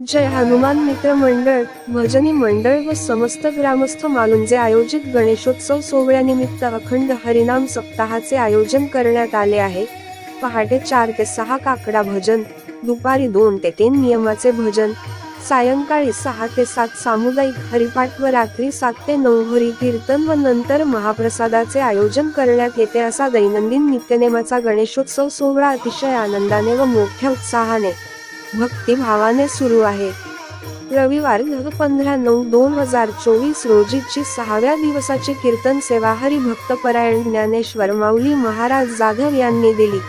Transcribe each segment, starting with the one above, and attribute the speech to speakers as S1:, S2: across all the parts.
S1: जय हनुमान मित्र मंडळ, भजनी मंडळ व समस्त ग्रामस्थ मालुंजे आयोजित गणेशोत्सव सोहळ्यानिमित्त अखंड हरिनाम सप्ताहाचे आयोजन करण्यात आले आहे। पहाटे 4 ते 6 काकडा भजन, दुपारी 2 ते 3 नियमाचे भजन, सायंकाळी 6 ते 7 सामुदायिक हरिपाठ व रात्री 7 ते 9 हरी कीर्तन व नंतर महाप्रसादाचे आयोजन करण्यात येते। असा दैनंदिन नित्यनेमाचा गणेशोत्सव सोहळा अतिशय आनंदाने व मोठ्या उत्साहाने भक्तिभावाने सुरू आहे। रविवार 15/9/2024 रोजीची 6व्या दिवसाची कीर्तन सेवा हरिभक्तपरायण ज्ञानेश्वर माऊली महाराज जाधव यांनी दिली।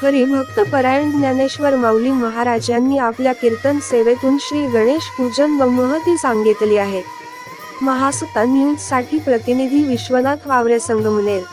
S1: हरिभक्तपरायण ज्ञानेश्वर माऊली महाराज यांनी आपल्या कीर्तन सेवेतून श्री गणेश पूजन व महती सांगितली आहे। महासत्ता न्यूज साठी प्रतिनिधी विश्वनाथ वावरे, संगमनेर।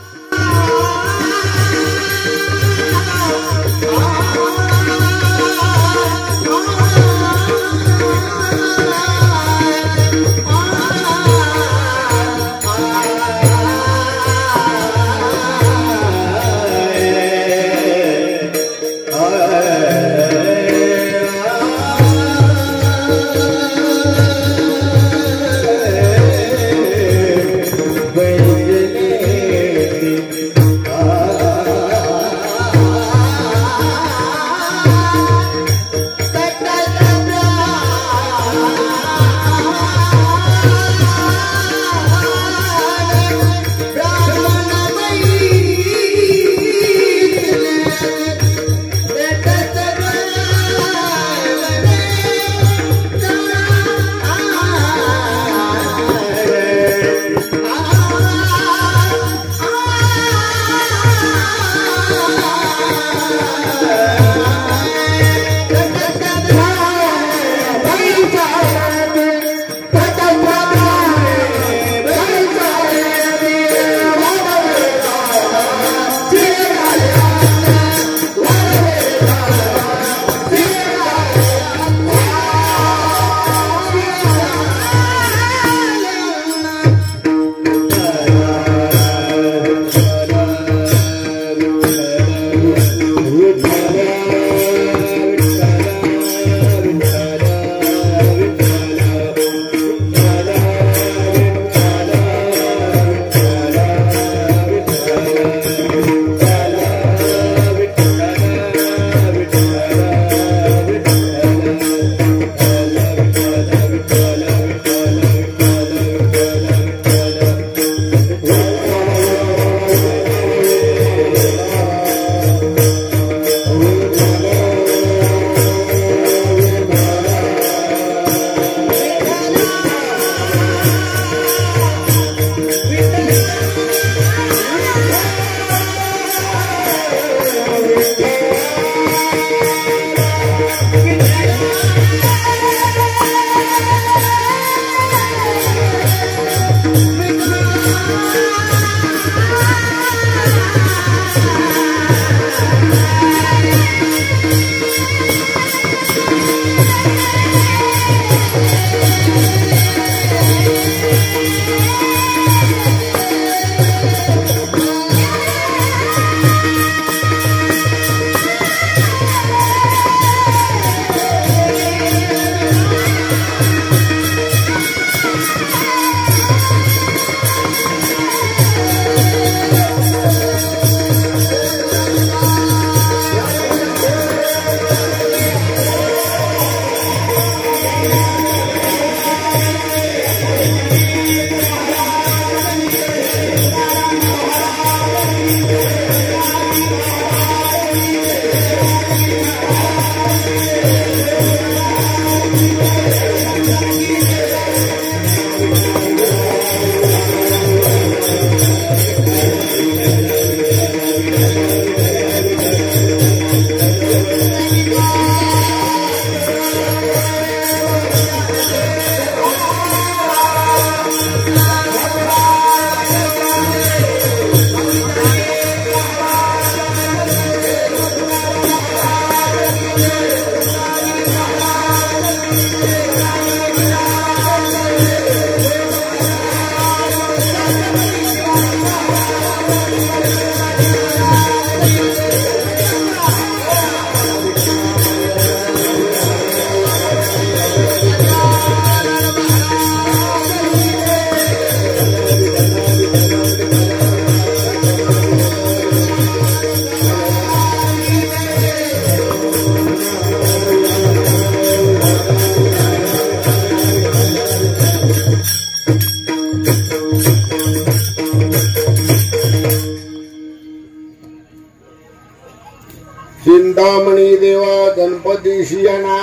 S2: चिंतामणी देवा गणपतीशी यांना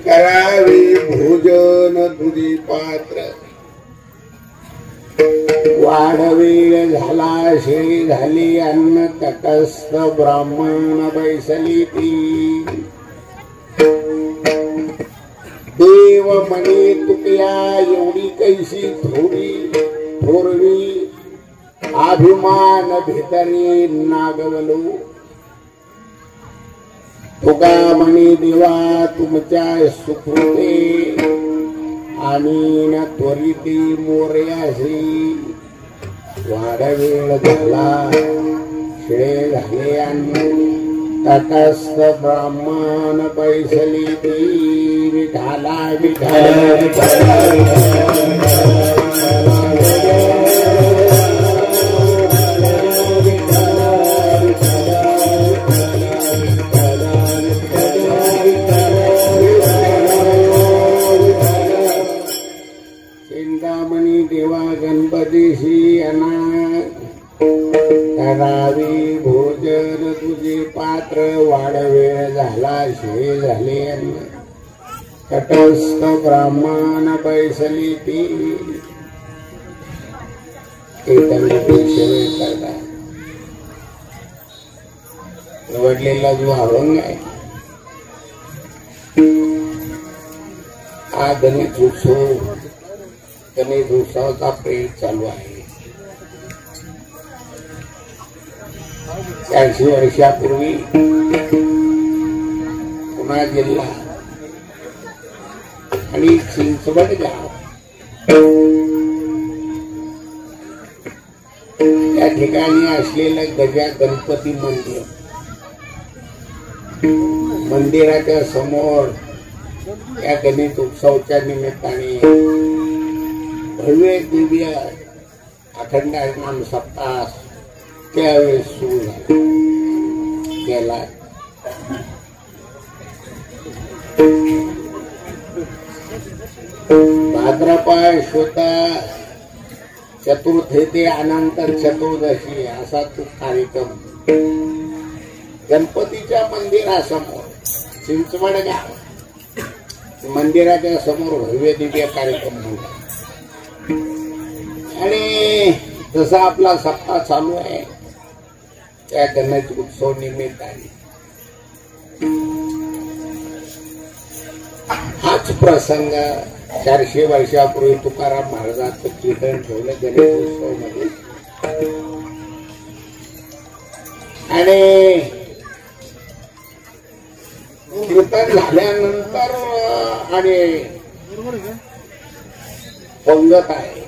S2: करावे भोजन तुझी पात्र वाढवेळ झाला शेळी झाली अन्न तटस्थ ब्राह्मण बैसली ती देव म्हणे तुकया एवढी कैसी थोरवी अभिमान भितरी नागवलो तुका म्हणे देवा तुमच्या सुकृते आणि न त्वरिती मोर्यासी वाढवेळ झाला शिळे झाले अन्न तटस्थ ब्राह्मण बैसली ती विठाला चिंतामणी देवा गणपतीशी यांना करावी भोजन तुझे पात्र वाढवेळ झाला शिळे झाले अन्न तटस्थ ब्राह्मण बैसली ती करता निवडलेला जो अभंग आहे हा गणेश उत्सवाचा प्रेम चालू आहे 400 वर्षापूर्वी पुणा जिल्हा आणि चिंचवड गाव या ठिकाणी असलेलं गजा गणपती मंदिराच्या समोर या गणेश उत्सवाच्या निमित्ताने भव्य दिव्य अखंड नाम सप्ताह त्यावेळेस सुरू झाला भाद्रपद शुद्ध चतुर्थी ते अनंतर चतुर्दशी असा तो कार्यक्रम गणपतीच्या मंदिरासमोर चिंचवड गाव मंदिराच्या समोर भव्य दिव्य कार्यक्रम म्हणतात आणि जसा आपला सप्ताह चालू आहे त्या गणेश उत्सव निमित्ताने हाच प्रसंग 400 वर्षापूर्वी तुकाराम महाराजांचं कीर्तन ठेवलं गणेश उत्सव मध्ये आणि कीर्तन झाल्यानंतर आणि पंगत आहे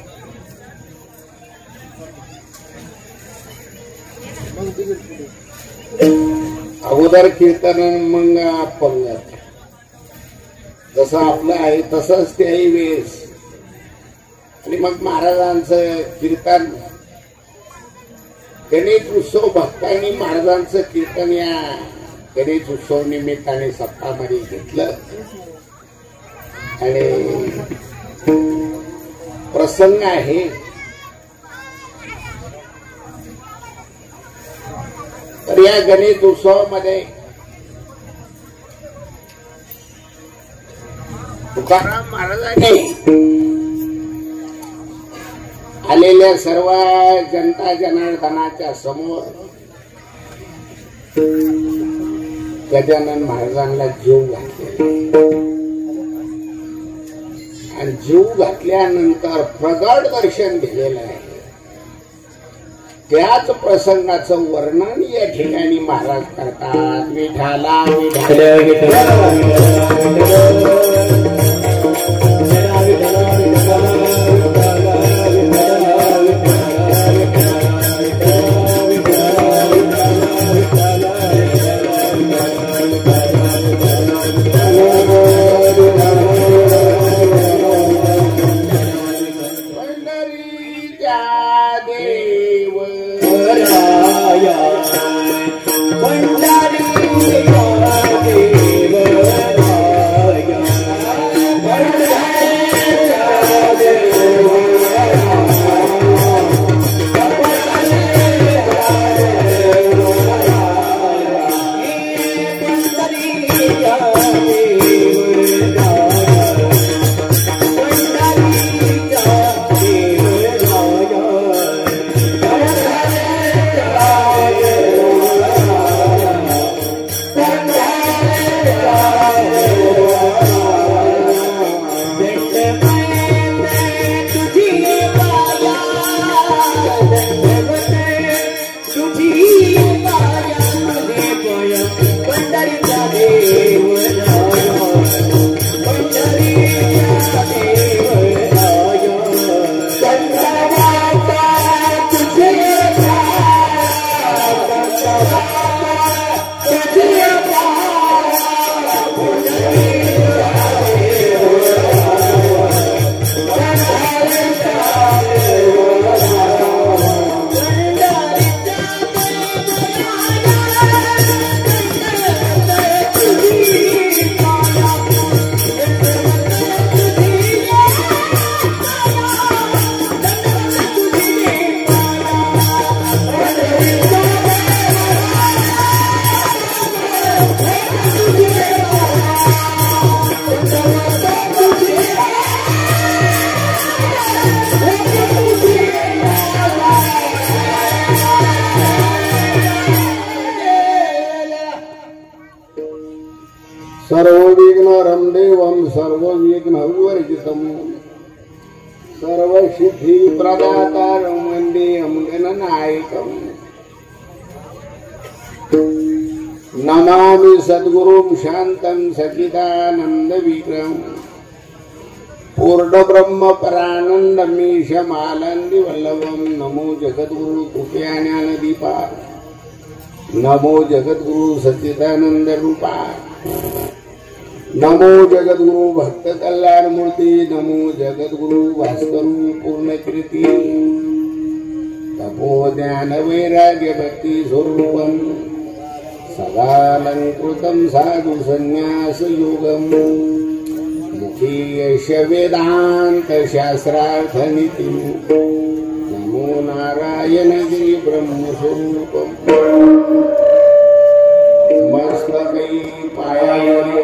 S2: अगोदर कीर्तन मग पंगत जसं आपलं आहे तसंच त्याही वेळेस आणि मग महाराजांचं कीर्तन गणेश उत्सव भक्तांनी महाराजांचं कीर्तन या गणेश उत्सव निमित्ताने सप्ताहामध्ये घेतलं आणि प्रसंग आहे तर या गणेश उत्सवामध्ये तुकाराम महाराजांनी आलेल्या सर्व जनता जनार्दनाच्या समोर गजानन महाराजांना जीव घातले आणि जीव घातल्यानंतर प्रगट दर्शन दिलेलं आहे त्याच प्रसंगाचं वर्णन या ठिकाणी महाराज करतात विठाला सर्वविघ्नहरं देवं सर्वविघ्नविवर्जितं सर्वसिद्धिप्रदातारं वन्देऽहं गणनायकम् नमामि सद्गुरुं शान्तं सच्चिदानन्दविग्रहं पूर्णब्रह्मपरानन्दमीशमानन्दिवल्लभं नमो जगद्गुरु कृपयाज्ञानदीपा नमो जगद्गुरु सच्चिदानंद रूपा नमो जगद्गुरु भक्त कल्याण मूर्ति नमो जगद्गुरु भास्करु पूर्णकृति तपो ज्ञान वैराग्य भक्ति स्वरूपं सदालंकृतं साधु संन्यास योगं मुखी यश वेदांत शास्त्रार्थ नीति नमो नारायण गिरि ब्रह्म स्वरूपं मस्तके पायावली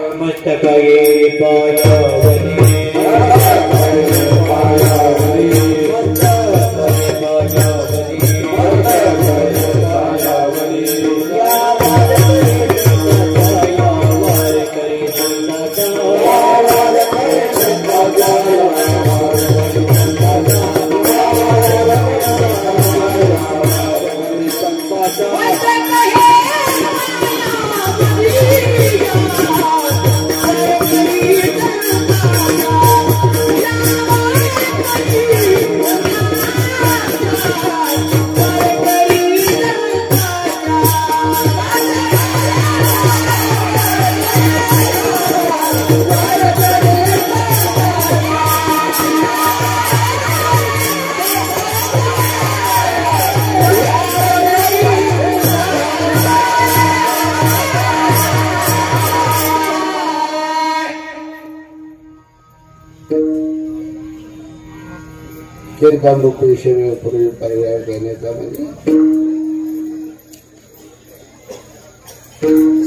S2: कीर्तन रूपी सेवेपूर्वी पर्याय देण्याचा म्हणजे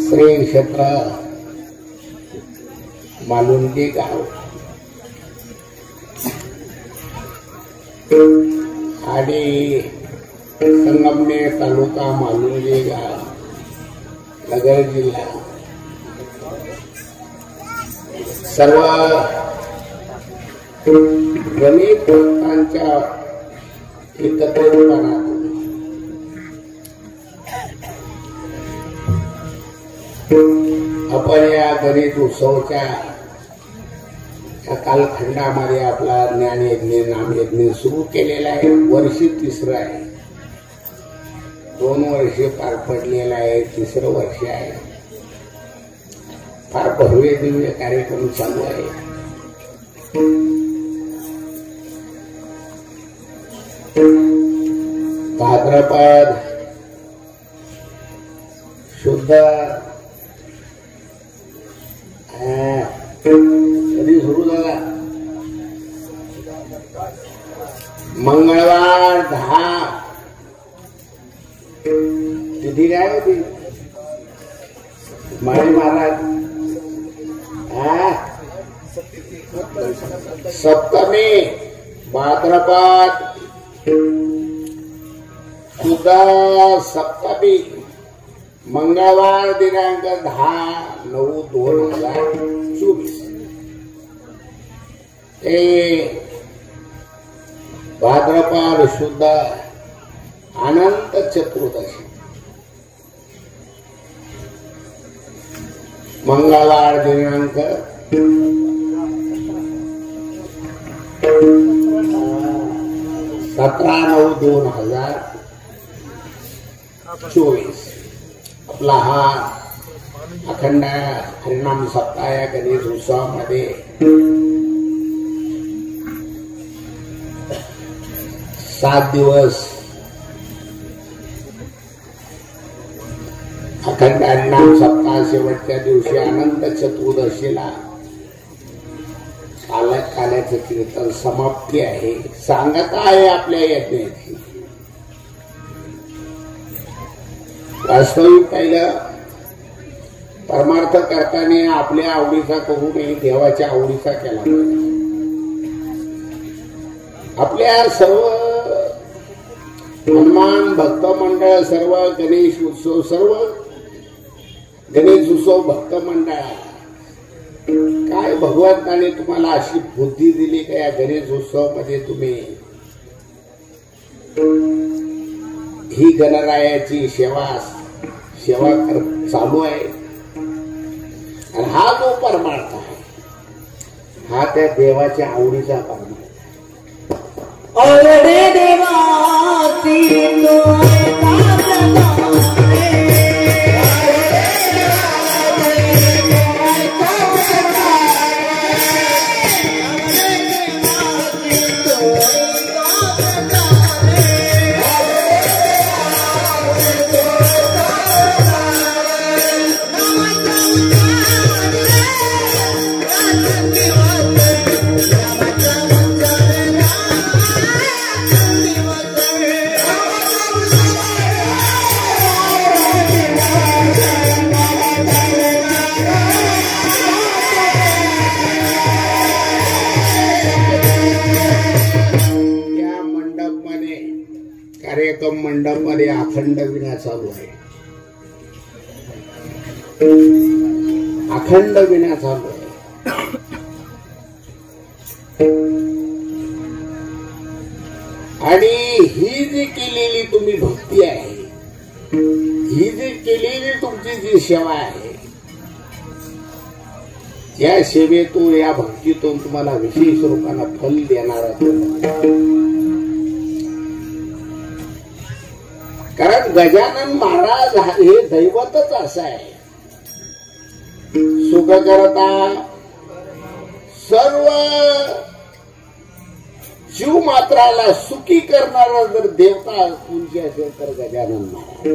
S2: श्री क्षेत्र मालुंगी गाव आणि संगमनेर तालुका मालुंगी गाव नगर जिल्हा सर्व गणित भक्तांच्या एकत्रितपणात आपण या गणित उत्सवाच्या कालखंडामध्ये आपला ज्ञान यज्ञ नाम यज्ञ सुरू केलेला आहे. वर्षी तिसरं आहे. 2 वर्षे पार पडलेलं आहे. 3रं वर्ष आहे. फार भव्य दिव्य कार्यक्रम चालू आहे. भाद्रपद शुद्ध कधी सुरू झाला? मंगळवार 10 तिथी काय होती? माळी महाराज सप्तमी भाद्रपद शुद्ध सप्तमी मंगळवार दिनांक 10/9/2024 भाद्रपद शुद्ध अनंत चतुर्दशी मंगळवार दिनांक 17/9/2024 आपला हा अखंड हरिनाम सप्ताह या गणेश उत्सवामध्ये 7 दिवस अखंड हरिनाम सप्ताह शेवटच्या दिवशी अनंत चतुर्दशीला काल्याचं कीर्तन समाप्ती आहे. सांगता आहे आपल्या यज्ञाची. वास्तविक पहिलं परमार्थ करताना आपल्या आवडीचा करू नये, देवाच्या आवडीचा केला पाहिजे. आपल्या सर्व हनुमान भक्त मंडळ, सर्व गणेश उत्सव भक्त मंडळ, काय भगवंताने तुम्हाला अशी बुद्धी दिली का या गणेश उत्सवामध्ये तुम्ही ही गणरायाची सेवा चालू आहे. आणि हा जो परमार्थ आहे हा त्या देवाच्या आवडीचा परमार्थ.
S3: औरडे देवाची
S2: कार्यक्रम मंडप मध्ये अखंड विना चालू आहे. अखंड विना चालू आहे. आणि ही जी केलेली तुम्ही भक्ती आहे, ही जी केलेली तुमची जी सेवा आहे, या सेवेतून या भक्तीतून तुम्हाला विशेष रूपाने फल देणारा कारण गजानन महाराज हे दैवतच असं आहे. सुख करता सर्व जीव मात्राला सुखी करणारा जर देवता कोणची असेल तर गजानन महाराज.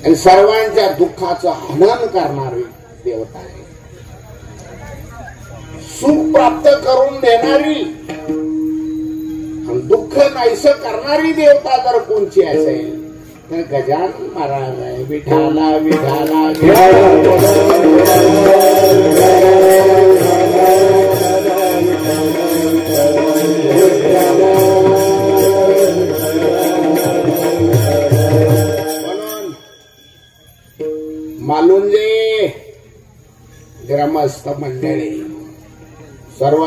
S2: आणि सर्वांच्या दुःखाचं हनन करणारी देवता आहे. सुख प्राप्त करून देणारी दुःख नाहीस करणारी देवता जर कोणची असेल तर गजानन महाराज आहे. विठाला विठाला म्हणून मालुंजे ग्रामस्थ मंडळी, सर्व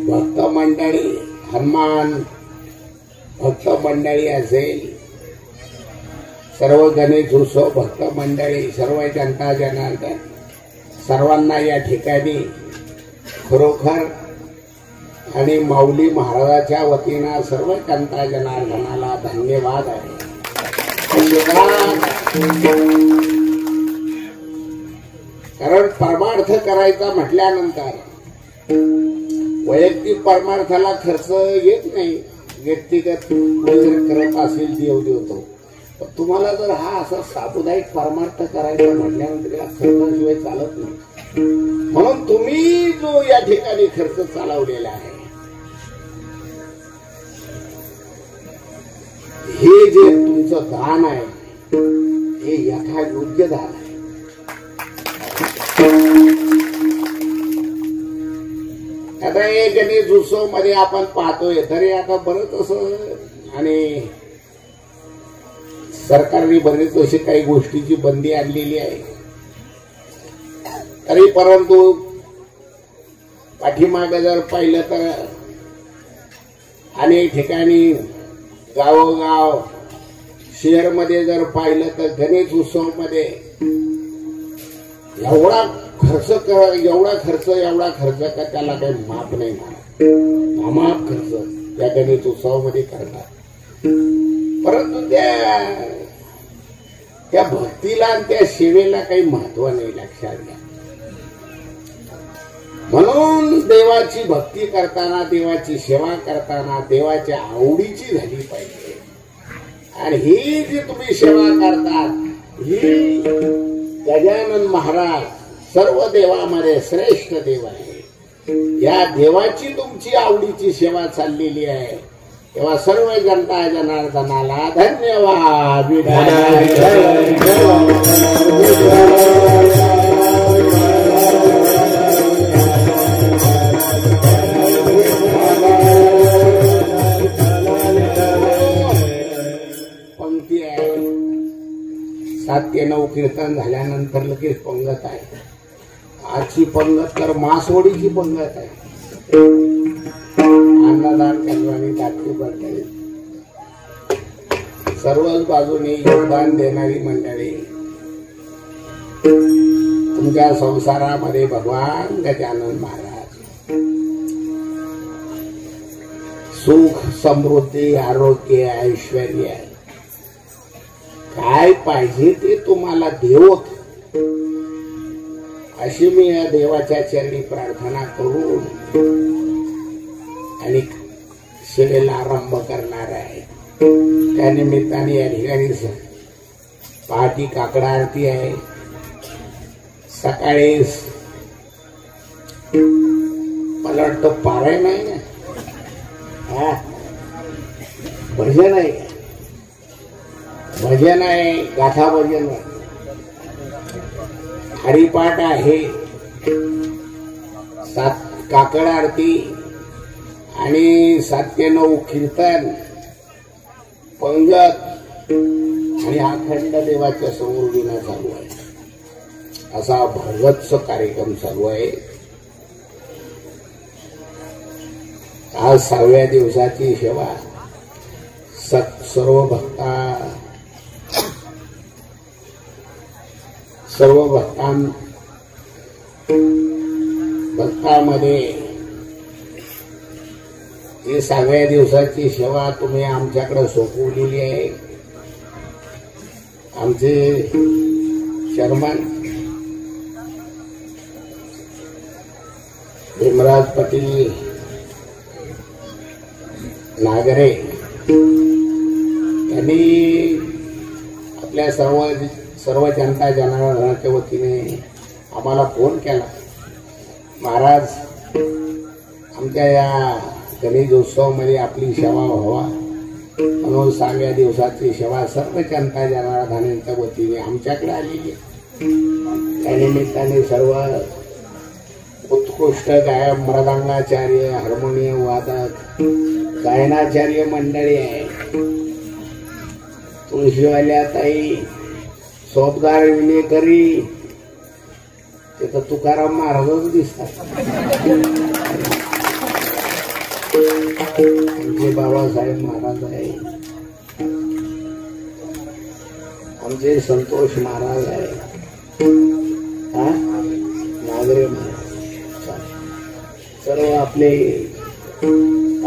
S2: भक्त मंडळी, हनुमान भक्त मंडळी असेल, सर्व गणेश उत्सव भक्त मंडळी, सर्व जनता जनार्दन, सर्वांना या ठिकाणी खरोखर आणि माऊली महाराजाच्या वतीनं सर्व जनता जनार्दनाला धन्यवाद आहे. कारण परमार्थ करायचा म्हटल्यानंतर वैयक्तिक परमार्थाला खर्च येत नाही. व्यक्तिगत करत असेल देव देवतो. पण तुम्हाला जर हा असा सामुदायिक परमार्थ करायचा म्हटल्यानंतर या खर्चाशिवाय चालत नाही. म्हणून तुम्ही जो या ठिकाणी खर्च चालवलेला आहे, हे जे तुमचं दान आहे हे यथायोग्य दान आहे. आता हे गणेश उत्सव मध्ये आपण पाहतोय तरी आता बरंच असं, आणि सरकारने बरेच अशी काही गोष्टीची बंदी आणलेली आहे. तरी परंतु पाठीमागे जर पाहिलं तर अनेक ठिकाणी गावोगाव शहरमध्ये जर पाहिलं तर गणेश उत्सव मध्ये एवढा खर्च एवढा खर्च का त्याला काही माप नाही मला अमाप खर्च या गणेश उत्सवामध्ये करतात. परंतु त्या भक्तीला आणि त्या सेवेला काही महत्व नाही लक्षात घ्या. म्हणून देवाची भक्ती करताना देवाची सेवा करताना देवाच्या आवडीची झाली पाहिजे. आणि ही जी तुम्ही सेवा करतात ही गजानन महाराज सर्व देवामध्ये श्रेष्ठ देव आहे. या देवाची तुमची आवडीची सेवा चाललेली आहे. तेव्हा सर्व जनता जनार्दनाला धन्यवाद. पंक्ती आहे 7 ते 9 कीर्तन झाल्यानंतर लगेच पंगत आहे. आजची पंगत तर मासवडीची पंगत आहे. अन्नदान करणारी दात्री मंडळी सर्वच बाजूने योगदान देणारी मंडळी तुमच्या संसारामध्ये भगवान गजानन महाराज सुख समृद्धी आरोग्य ऐश्वर्य काय पाहिजे ते तुम्हाला देवोत अशी मी या देवाच्या चरणी प्रार्थना करून आणि सेवेला आरंभ करणार आहे. त्या निमित्ताने या ठिकाणी पहाटी काकडा आरती आहे. सकाळी मला वाटतं पारायण आहे ना भजन आहे भजन आहे गाथा भजन आहे हरिपाठ आहे 7 काकड आरती आणि 7 ते 9 कीर्तन पंगत आणि अखंड देवाच्या समोर विना चालू आहे. असा भरगच्च कार्यक्रम चालू आहे. आज 6व्या दिवसाची सेवा सर्व भक्तांमध्ये ही 6व्या दिवसाची सेवा तुम्ही आमच्याकडे सोपवलेली आहे. आमचे चेअरमन भीमराज पाटील नागरे यांनी आपल्या सर्व जनता जनार्दनाच्या वतीने आम्हाला फोन केला. महाराज आमच्या या गणेश उत्सवामध्ये आपली सेवा व्हावा म्हणून 6व्या दिवसाची सेवा सर्व जनता जनार्दनाच्या वतीने आमच्याकडे आलेली आहे. त्यानिमित्ताने सर्व उत्कृष्ट गायक मृदंगाचार्य हार्मोनियम वादक गायनाचार्य मंडळी आहे. तुळशीवाल्या ताई सोपगार विनेकरी तिथं तुकाराम महाराजच दिसतात. आमचे बाबासाहेब महाराज आहे. आमचे संतोष महाराज आहे. नागरे महाराज सर्व आपले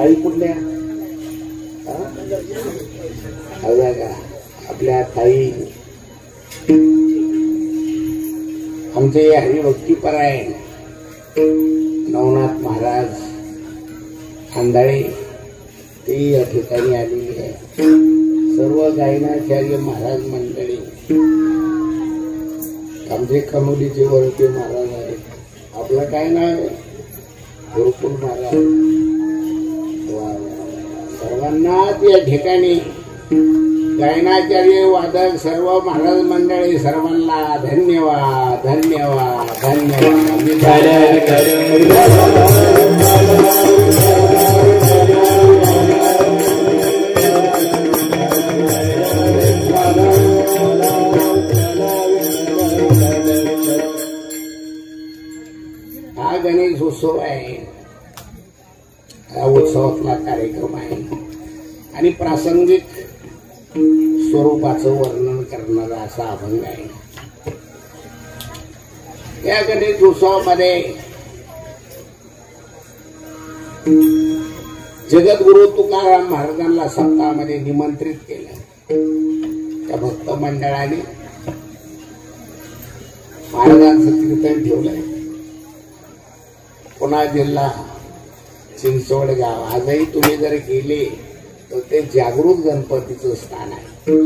S2: आई कुठल्या का आपल्या ताई आमचे हरिभक्तीपरायण नवनाथ महाराज खांदाळे ते या ठिकाणी आलेली आहे. सर्व गायनाचार्य महाराज मंडळी आमचे कनोलीचे वरते महाराज आहेत. आपलं काय नाव आहे गुरुकुल महाराज. सर्वांनाच या ठिकाणी गायनाचार्य वादक सर्व महाराज मंडळी सर्वांना धन्यवाद धन्यवाद हा गणेश उत्सव आहे. हा उत्सव उत्सवातला कार्यक्रम आहे आणि प्रासंगिक स्वरूपाचं वर्णन करणारा असा अभंग आहे. या गणेश उत्सवामध्ये जगद्गुरु तुकाराम महाराजांना सप्ताहामध्ये निमंत्रित केलं. त्या भक्त मंडळाने महाराजांचं कीर्तन ठेवलंय. पुन्हा जिल्हा चिंचवड गाव. आजही तुम्ही जर गेले तर ते जागृत गणपतीचं स्थान आहे.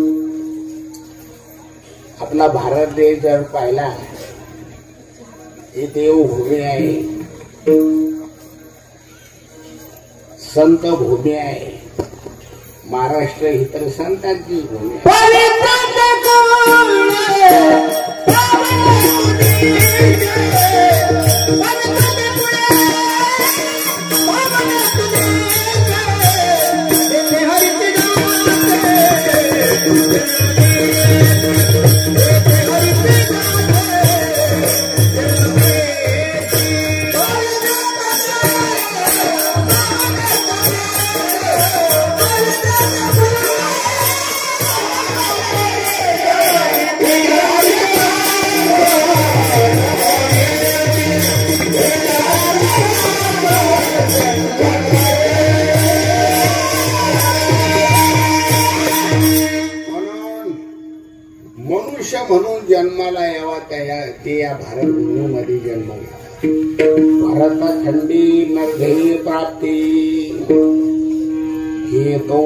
S2: आपला भारत देश जर पाहिला ही देवभूमी आहे, संत भूमी आहे. महाराष्ट्र ही तर संतांची भूमी आहे. म्हणून जन्माला यावा ते या भारत भूमीमध्ये जन्म घ्यावा. भारत खंडी नरधैर्य प्राप्ती हे तो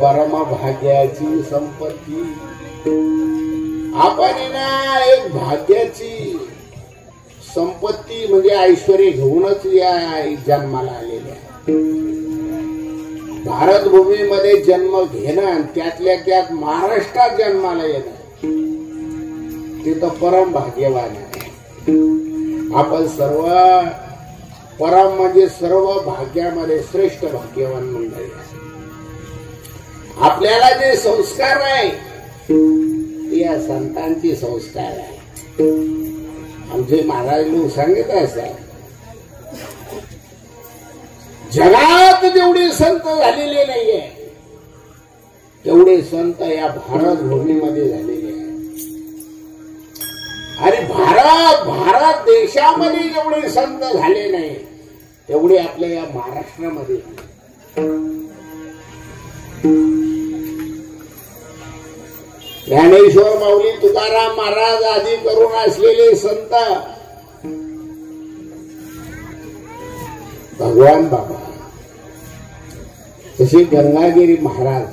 S2: परम भाग्याची संपत्ती. आपण ना एक भाग्याची संपत्ती म्हणजे ऐश्वर्य घेऊनच या जन्माला आलेल्या. भारत भूमीमध्ये जन्म घेणं, त्यातल्या त्यात महाराष्ट्रात जन्माला येणं, तिथं परम भाग्यवान आहे. आपण सर्व परम म्हणजे सर्व भाग्यामध्ये श्रेष्ठ भाग्यवान मंडळी आहे. आपल्याला जे संस्कार आहे ते या संतांचे संस्कार आहे. आमचे महाराज लोक सांगितलं असतात, जगात जेवढे संत झालेले नाहीये तेवढे संत या भारत भूमीमध्ये झालेले आहे. आणि भारत देशामध्ये जेवढे संत झाले नाही तेवढे आपल्या या महाराष्ट्रामध्ये. ज्ञानेश्वर माऊली तुकाराम महाराज आदी करून असलेले संत भगवान बाबा, तसे गंगागिरी महाराज,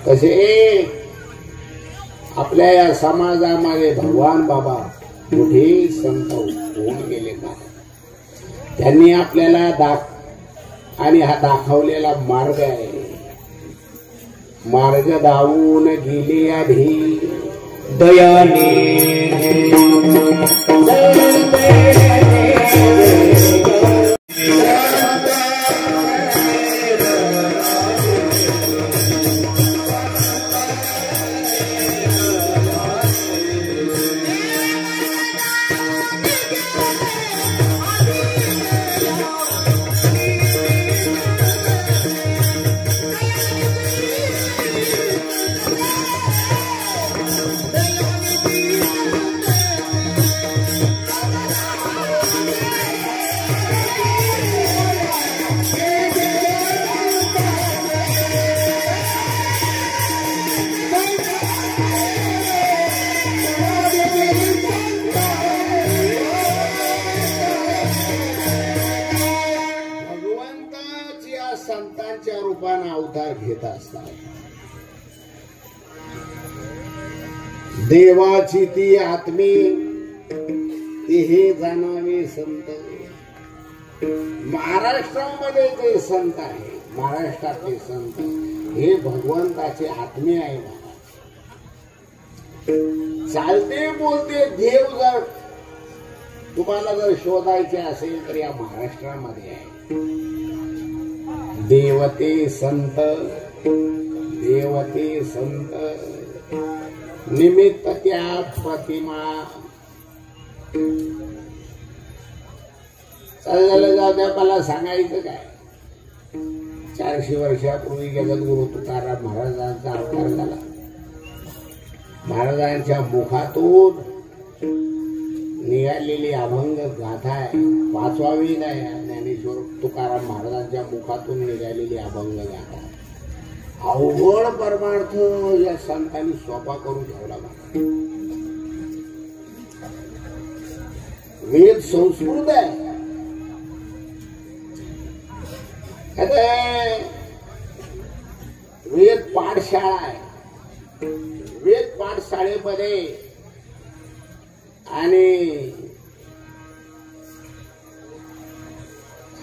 S2: तसे आपल्या या समाजामध्ये भगवान बाबा मोठे संत होऊन गेले. त्यांनी आपल्याला आणि हा दाखवलेला मार्ग आहे. मार्ग दावून गेले आधी दयाने संतांच्या रूपाने अवतार घेत असतात. देवाची ती आत्मी ते हे जाणावे संत. महाराष्ट्रामध्ये जे संत आहे, महाराष्ट्रातले संत हे भगवंताचे आत्मे आहे. चालते बोलते देव जर तुम्हाला जर शोधायचे असेल तर या महाराष्ट्रामध्ये आहे. देवते संत, देवते संत निमित्त त्या प्रतिमा. चाललं जाऊ द्या, मला सांगायचं काय. 400 वर्षापूर्वी जगद्गुरु तुकाराम महाराजांचा अवतार झाला. महाराजांच्या मुखातून निघालेली अभंग गाथा आहे. 5वा वेद आहे ज्ञानेश्वर तुकाराम महाराजांच्या मुखातून निघालेली अभंग गाथा. अवघड परमार्थ या संतांनी सोपा करून ठेवला. वेद संस्कृत आहे. वेद पाठशाळा आहे. वेद पाठशाळेमध्ये आणि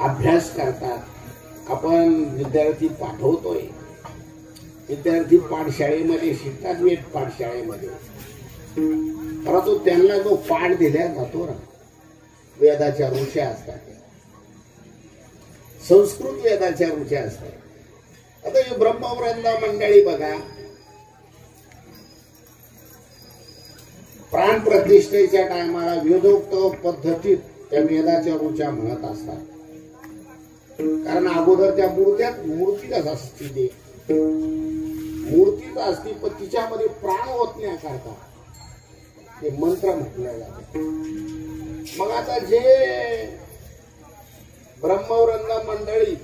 S2: अभ्यास करतात. आपण विद्यार्थी पाठवतोय. विद्यार्थी पाठशाळेमध्ये शिकतात. वेद पाठशाळेमध्ये परंतु त्यांना जो पाठ दिला जातो ना, वेदाच्या ऋषा असतात. संस्कृत वेदाच्या ऋषा असतात. आता ही ब्रह्मवृंद मंडळी बघा, प्राण प्रतिष्ठेच्या टायमाला वेदोक्त पद्धतीत त्या वेदाच्या ऋचा म्हणत असतात. कारण अगोदर त्या मूर्तीच असते. मूर्तीच असते पण तिच्यामध्ये प्राण ओतण्याकरता ते मंत्र म्हटले जाते. मग आता जे ब्रह्मवृंद मंडळी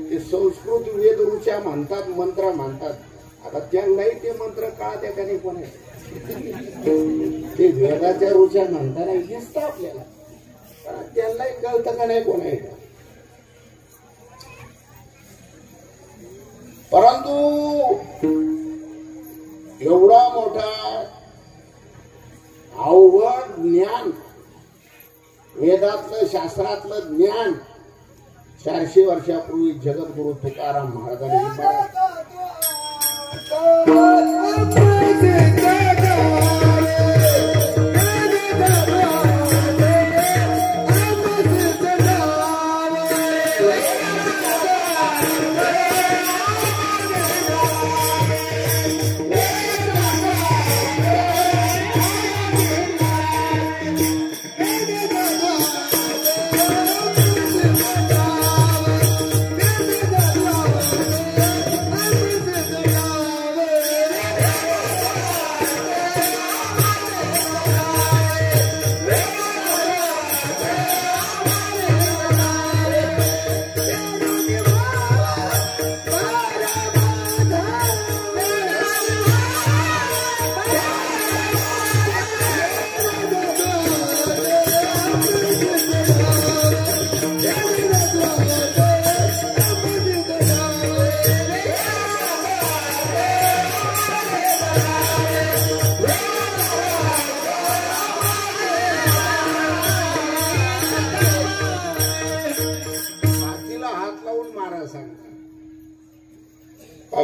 S2: ते संस्कृत वेद ऋचा म्हणतात, मंत्र म्हणतात. आता त्यांनाही ते मंत्र कळते का नाही कोणी? ते वेदाच्या ऋचा म्हणताना दिसतं आपल्याला, त्यांनाही कळतं का नाही कोणी? परंतु एवढा मोठा अवघड ज्ञान, वेदातलं शास्त्रातलं ज्ञान 400 वर्षापूर्वी जगद्गुरु तुकाराम महाराजांनी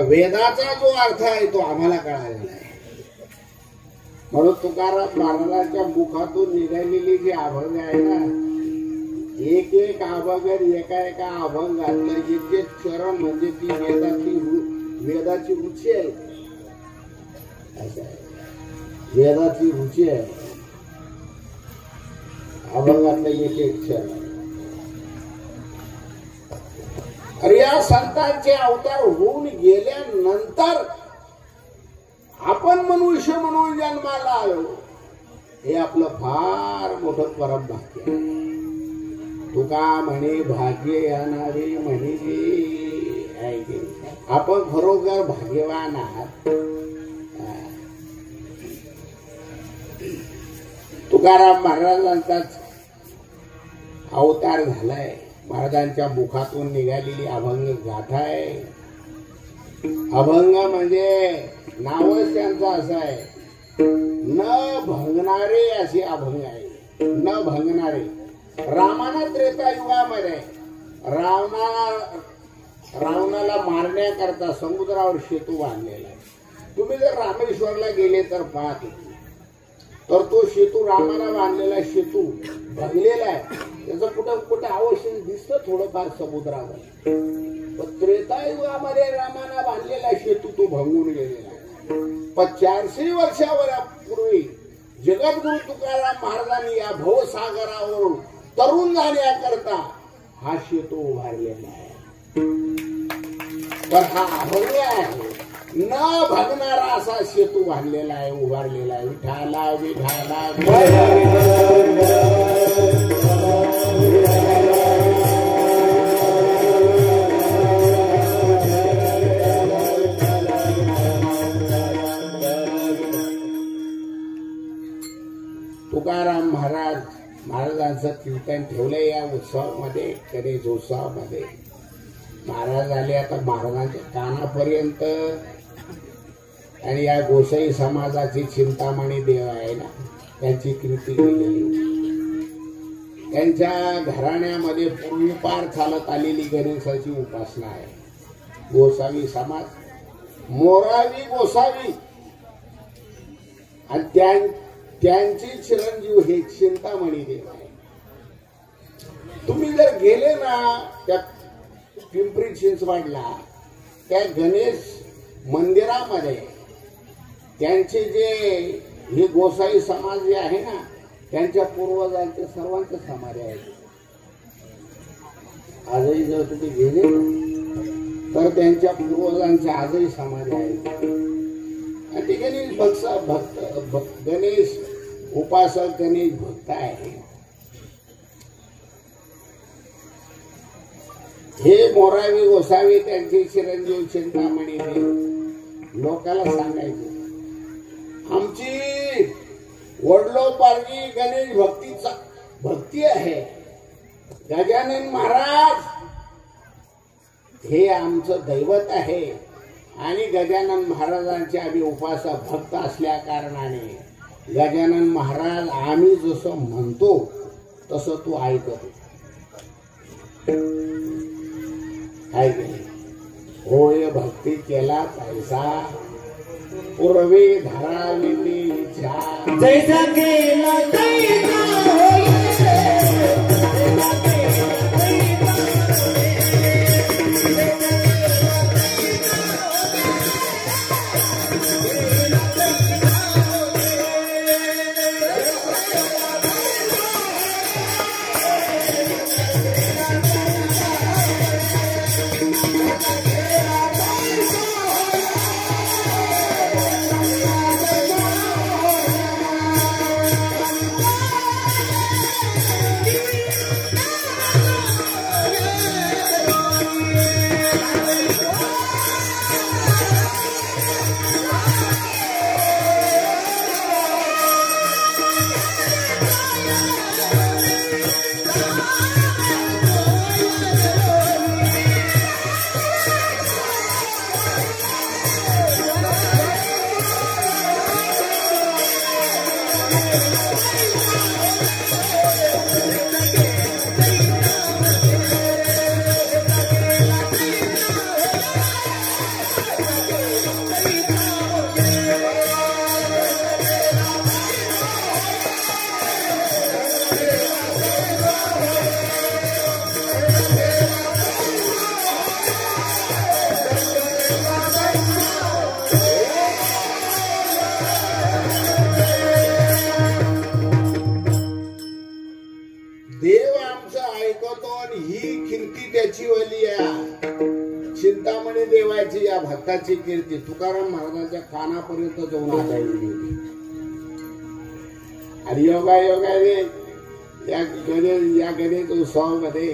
S2: वेदाचा जो अर्थ आहे तो आम्हाला कळालेला आहे. म्हणून तुकाराम महाराजांच्या मुखातून निघालेली जी अभंग आहे ना, एक एक अभंग एका एका अभंगातलं जे चरण म्हणजे ती वेदाची रुची आहे. असं आहे, वेदाची रुची आहे अभंगातलं एक एक चरण. अरे या संतांचे अवतार होऊन गेल्यानंतर आपण मनुष्य म्हणून जन्माला आलो, हे आपलं फार मोठं परम भाग्य आहे. तुका म्हणे भाग्य आणावे म्हणे, आपण खरोखर भाग्यवान आहात. तुकाराम महाराजांचाच अवतार झालाय. महाराजांच्या मुखातून निघालेली अभंग गाथा आहे. अभंग म्हणजे नावच त्यांचं असं आहे, न भंगणारे असे अभंग आहे. न भंगणारे. रामाना त्रेतायुगामध्ये रावणाला मारण्याकरता समुद्रावर सेतू बांधलेला आहे. तुम्ही जर रामेश्वरला गेले तर पाहतो तर तो सेतू, रामाला बांधलेला सेतू भंगलेला आहे. त्याचं कुठं कुठं अवशेष दिसतं थोडंफार समुद्रावर. पण त्रेतायुगामध्ये रामाला बांधलेला सेतू तो भंगून गेलेला आहे. पण 400 वर्षापूर्वी जगद्गुरु तुकाराम महाराजांनी या भवसागरावरून तरुण जाण्याकरता हा सेतू उभारलेला आहे. पण हा अभंग आहे न भगणारा असा सेतू बांधलेला आहे, उभारलेला आहे. विठाला विठाला तुकाराम महाराजांचं कीर्तन ठेवलंय या उत्सवामध्ये, गणेश उत्सवामध्ये. महाराज आले आता महाराजांच्या कानापर्यंत. आणि या गोसाई समाजाची चिंतामणी देव आहे ना, त्यांची कीर्ती केलेली. त्यांच्या घराण्यामध्ये पूर्वीपार चालत आलेली गणेशाची उपासना आहे. गोसावी समाज, मोरावी गोसावी, आणि त्यांची चिरंजीव हे चिंतामणी देव आहे. तुम्ही जर गेले ना त्या पिंपरी चिंचवडला त्या गणेश मंदिरामध्ये, त्यांचे जे हे गोसाई समाज जे आहे ना, त्यांच्या पूर्वजांचे सर्वांचे समाधी आहे. आजही जर तुम्ही गेले तर त्यांच्या पूर्वजांचे आजही समाधी आहे. आणि ते गणेश गणेश उपासक, गणेश भक्त आहे. हे मोरावी गोसावी त्यांचे चिरंजीव चिंतामणी लोकांना सांगायचे, आमची वडलोपार्जी गणेश भक्ती आहे. गजानन महाराज हे आमचं दैवत आहे. आणि गजानन महाराजांचे आम्ही उपासक भक्त असल्या कारणाने गजानन महाराज आम्ही जसं म्हणतो तसं तू ऐकतो. काय केले? होय भक्ती केला पैसा पूर्वे धराविली इच्छा.
S3: जैसा केला तैसा होईल.
S2: चिंतामणी देवाची या भक्ताची कीर्ती तुकाराम महाराजांच्या कानापर्यंत जाऊन आढळली होती. आणि योगायोगाने या गणेश उत्सवामध्ये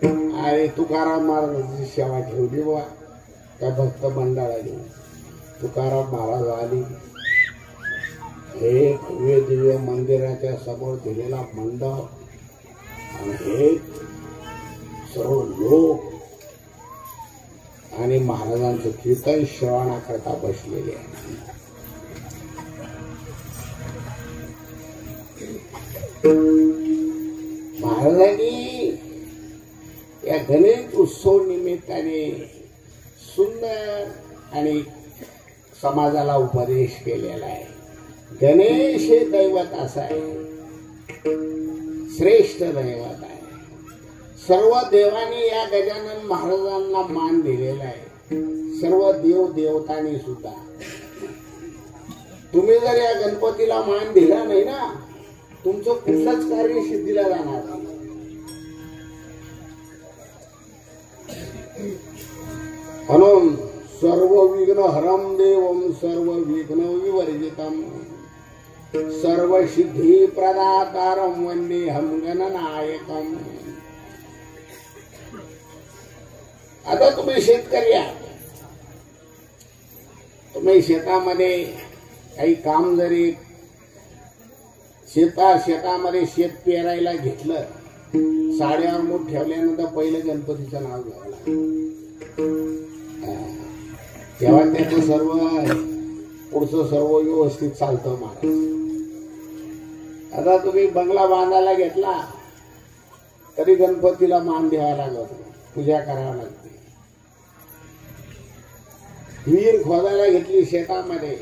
S2: आणि तुकाराम महाराजांची सेवा ठेवली बुवा त्या भक्त मंडळाने. तुकाराम महाराज आली, हे भव्य दिव्य मंदिराच्या समोर दिलेला मंडप आणि हे सर्व लोक आणि महाराजांचं कीर्तन श्रवणाकरता बसलेले आहे. महाराजांनी या गणेश उत्सव निमित्ताने सुंदर आणि समाजाला उपदेश केलेला आहे. गणेश हे दैवत असं आहे, श्रेष्ठ दैवत आहे. सर्व देवांनी या गजानन महाराजांना मान दिलेला आहे, सर्व देव देवतांनी सुद्धा. तुम्ही जर या गणपतीला मान दिला नाही ना, तुमचं कुठलंच कार्य सिद्धीला जाणार नाही. म्हणून सर्व विघ्न हरम देवम सर्व विघ्न विवर्जितम सर्व सिद्धी प्रदातारम वंदेहम गणनायकम. आता तुम्ही शेतकरी आहात, तुम्ही शेतामध्ये काही काम जरी शेतामध्ये शेत पेरायला घेतलं, साड्यावर मूठ ठेवल्यानंतर पहिलं गणपतीचं नाव घ्यावं लागतं. तेव्हा त्याचं सर्व पुढचं सर्व व्यवस्थित चालतं महाराज. आता तुम्ही बंगला बांधायला घेतला तरी गणपतीला मान द्यावा लागतो, पूजा करावी लागते. विहीर खोदायला घेतली शेतामध्ये,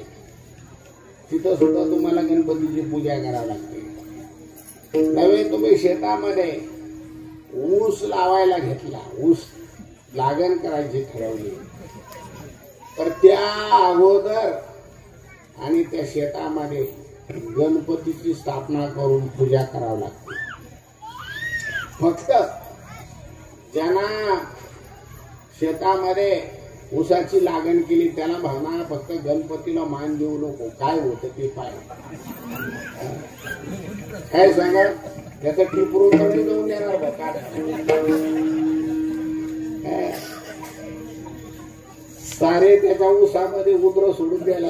S2: तिथं सुद्धा तुम्हाला गणपतीची पूजा करावी लागते. नव्हे तुम्ही शेतामध्ये ऊस लावायला घेतला, ऊस लागण करायची ठरवली, तर त्या अगोदर आणि त्या शेतामध्ये गणपतीची स्थापना करून पूजा करावी लागते. फक्त ज्यांना शेतामध्ये ऊसाची लागण केली त्याला भावना फक्त गणपतीला मान देऊ नको, काय होतं ते पाय. काय सांगा, त्याचं टिपरून कमी जाऊन देणार बा काय. सारे त्याच्या ऊसामध्ये उद्र सोडून द्यायला.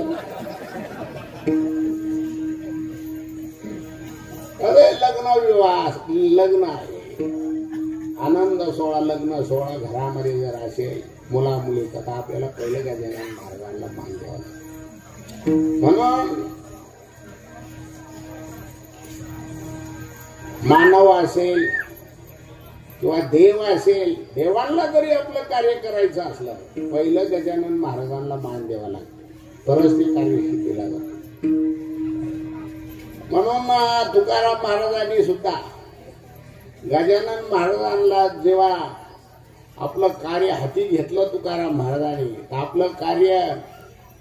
S2: अरे लग्न विवाह लग्न आहे, आनंद सोहळा लग्न सोहळा घरामध्ये जर असेल मुला मुली, तर आपल्याला पहिलं गजानन महाराजांना मान द्यावा लागतो. म्हणून मानव असेल किंवा देव असेल, देवांना जरी आपलं कार्य करायचं असलं, पहिलं गजानन महाराजांना मान द्यावा लागतो, तरच ते कार्य सिद्धीला जातं. म्हणून तुकाराम महाराजांनी सुद्धा गजानन महाराजांना जेव्हा आपलं कार्य हाती घेतलं तुकाराम महाराजांनी, आपलं कार्य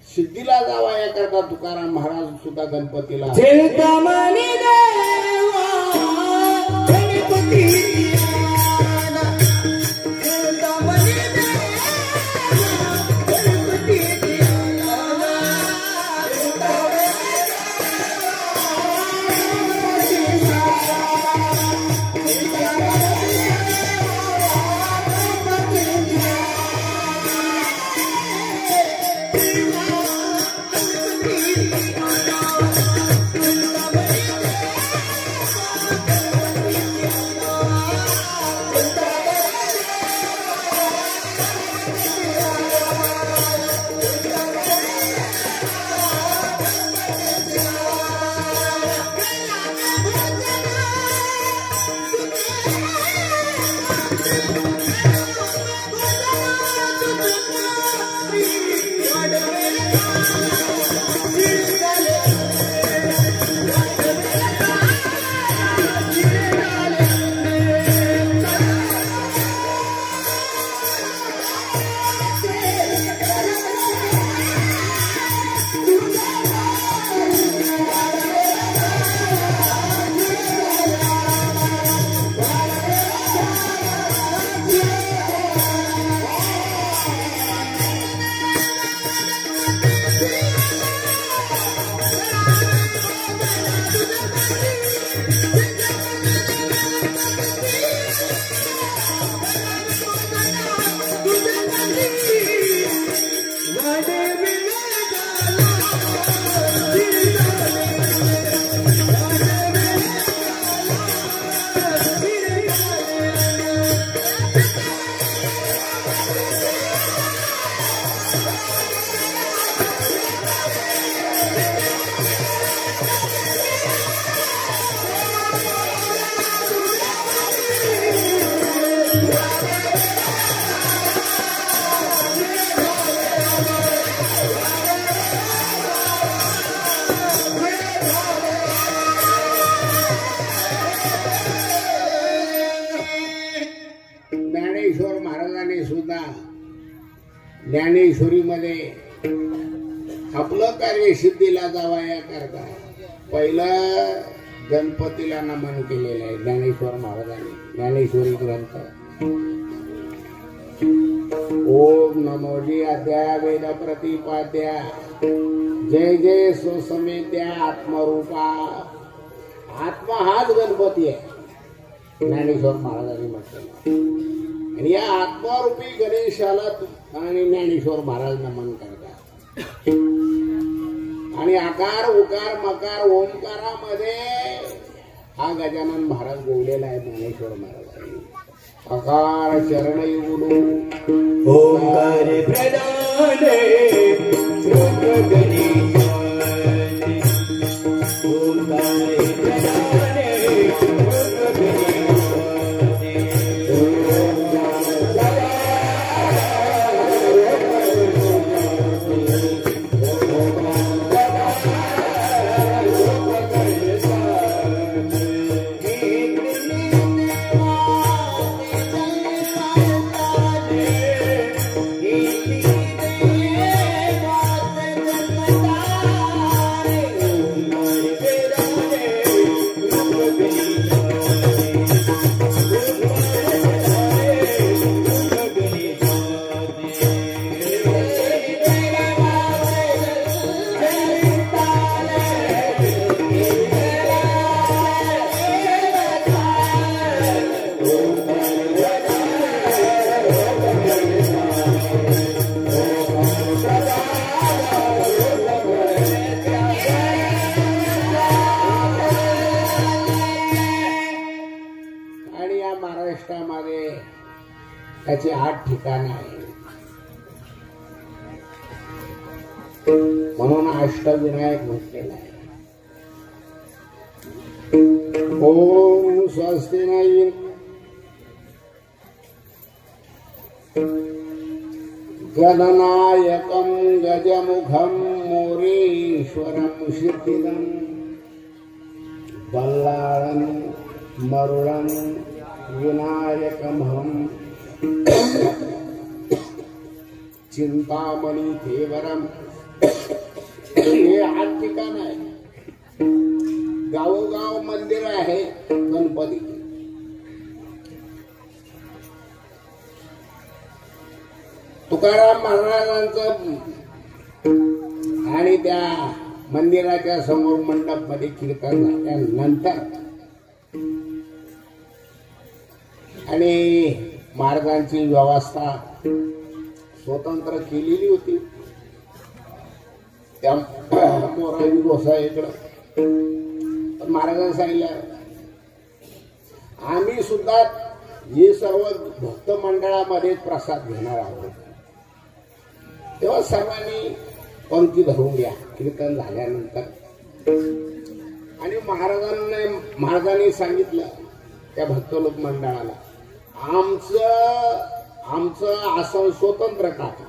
S2: सिद्धीला जावा याकरता तुकाराम महाराज सुद्धा गणपतीला ज्ञानेश्वरीमध्ये आपलं कार्य सिद्धीला जावा याकरता पहिलं गणपतीला नमन केलेलं आहे ज्ञानेश्वर महाराजांनी. ज्ञानेश्वरी ग्रंथ ओम ओम नमोजी अध्याय वेद प्रतिपाद्या जय जय सुसमेत्या आत्मरूपा. आत्मा हाच गणपती आहे ज्ञानेश्वर महाराजांनी म्हटलं. आणि या आत्मारूपी गणेशाला आणि ज्ञानेश्वर महाराज नमन करतात. आणि आकार उकार मकार ओंकारामध्ये हा गजानन महाराज बोललेला आहे ज्ञानेश्वर महाराजांनी. अकार चरण युगुलू
S3: ओंकार प्रदाने
S2: त्याची 8 ठिकाणं आहेत. म्हणून अष्टविनायक म्हटलेला आहे. ओम स्वस्ति नाही गणनायकं गजमुखं मोरेश्वरं सिद्धिदं बल्लाळं मरुळं विनायकमहं चिंतामणी देवरम. हे 8 ठिकाण आहे. गावोगाव मंदिर आहे गणपती. तुकाराम महाराजांचं आणि त्या मंदिराच्या समोर मंडप मध्ये कीर्तन झाल्यानंतर आणि महाराजांची व्यवस्था स्वतंत्र केलेली होती त्या मोराजी गोसाईकडं. पण महाराजांनी सांगितलं आम्ही सुद्धा हे सर्व भक्त मंडळामध्ये प्रसाद घेणार आहोत. तेव्हा सर्वांनी पंक्ती धरून घ्या कीर्तन झाल्यानंतर. आणि महाराजांनी सांगितलं त्या भक्त लोक मंडळाला आमचं आसन स्वतंत्र टाका.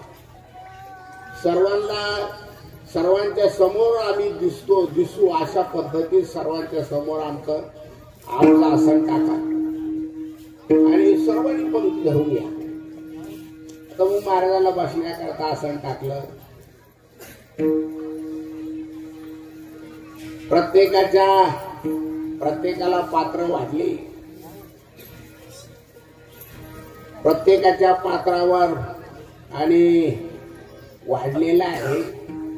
S2: सर्वांच्या समोर आम्ही दिसू अशा पद्धतीत सर्वांच्या समोर आमचं आसन टाका आणि सर्वांनी पंक्ती धरून घ्या. तर मग महाराजांना बसण्याकरता आसन टाकलं. प्रत्येकाला पात्र वाढली. प्रत्येकाच्या पात्रावर आणि वाढलेला आहे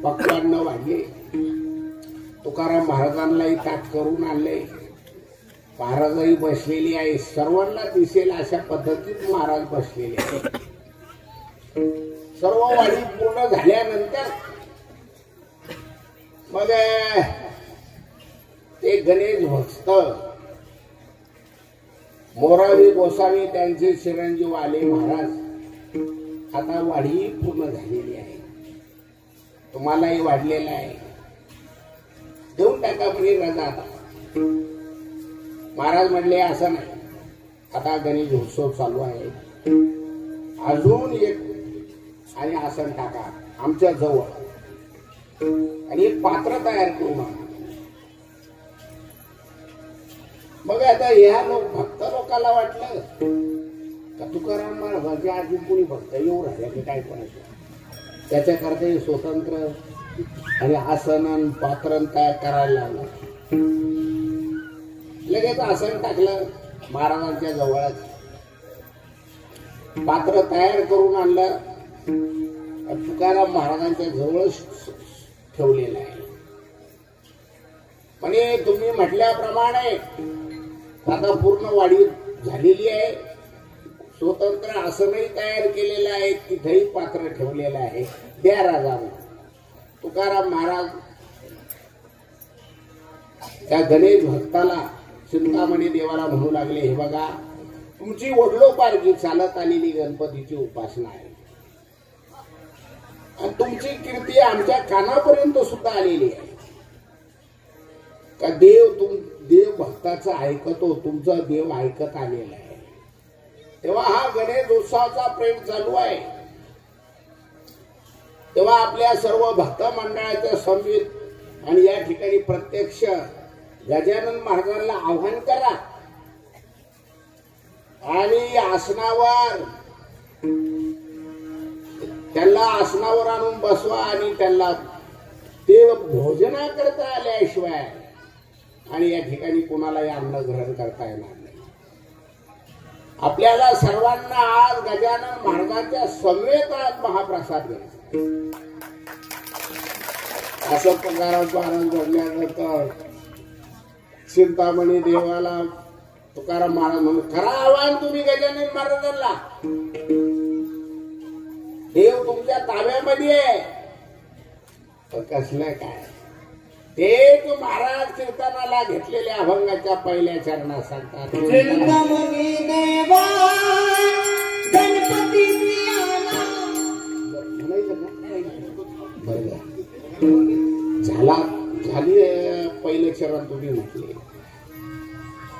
S2: पक्वान्न वाढले. तुकाराम महाराजांनाही ताट करून आणले. महाराजही बसलेली आहे. सर्वांना दिसेल अशा पद्धतीत महाराज बसलेले आहेत. सर्व वाढी पूर्ण झाल्यानंतर मग ते गणेश भक्त मोरारी गोसावी त्यांचे चिरंजीव आले महाराज. आता वाढी पूर्ण झालेली आहे. तुम्हालाही वाढलेला आहे. देऊन टाका म्हणे रजा. आता महाराज म्हणले असं नाही. आता गणेश उत्सव चालू आहे. अजून एक आणि आसन टाका आमच्या जवळ आणि एक पात्र तयार करू नका. मग आता ह्या भक्त लोकांना वाटलं का तुकाराम महाराज अजून कोणी भक्त येऊ राहिला की काय करायचं. त्याच्याकरता हे स्वतंत्र आणि आसन पात्र तयार करायला लागलं. लगेच आसन टाकलं महाराजांच्या जवळच. पात्र तयार करून आणलं. तुकाराम महाराजांच्या जवळच ठेवलेला आहे. म्हणजे तुम्ही म्हटल्याप्रमाणे आता पूर्ण वाढी झालेली आहे. स्वतंत्र आसनही तयार केलेलं आहे, तिथेही पात्र ठेवलेलं आहे. द्या राजा. तुकाराम महाराज त्या गणेश भक्ताला चिंतामणी देवाला म्हणू लागले, हे बघा तुमची वडलोपार्गी चालत आलेली गणपतीची उपासना आहे आणि तुमची कीर्ती आमच्या कानापर्यंत सुद्धा आलेली आहे का देव भक्ताचं ऐकतो, तुमचा देव ऐकत आलेला आहे. तेव्हा हा गणेश उत्सवाचा प्रेम चालू आहे. तेव्हा आपल्या सर्व भक्त मंडळाच्या समवेत आणि या ठिकाणी प्रत्यक्ष गजानन महाराजांना आव्हान करा आणि आसनावर त्यांना आसनावर आणून बसवा आणि त्यांना ते भोजना करता आल्याशिवाय आणि या ठिकाणी कोणालाही अन्न ग्रहण करता येणार नाही. आपल्याला सर्वांना आज गजानन महाराजांच्या समवेत आज महाप्रसाद घ्यायचा. असं तुकाराम महाराज घडल्यानंतर चिंतामणी देवाला तुकाराम महाराज म्हणून खरा आव्हान तुम्ही गजानन महाराजांना. देव तुमच्या ताब्यामध्ये आहे. तर कसलं काय ते तू महाराज कीर्तनाला घेतलेल्या अभंगाच्या पहिल्या चरणात सांगतात.
S3: चिंतामणी देवा गणपती
S2: झाली पहिले चरण तुम्ही म्हटले.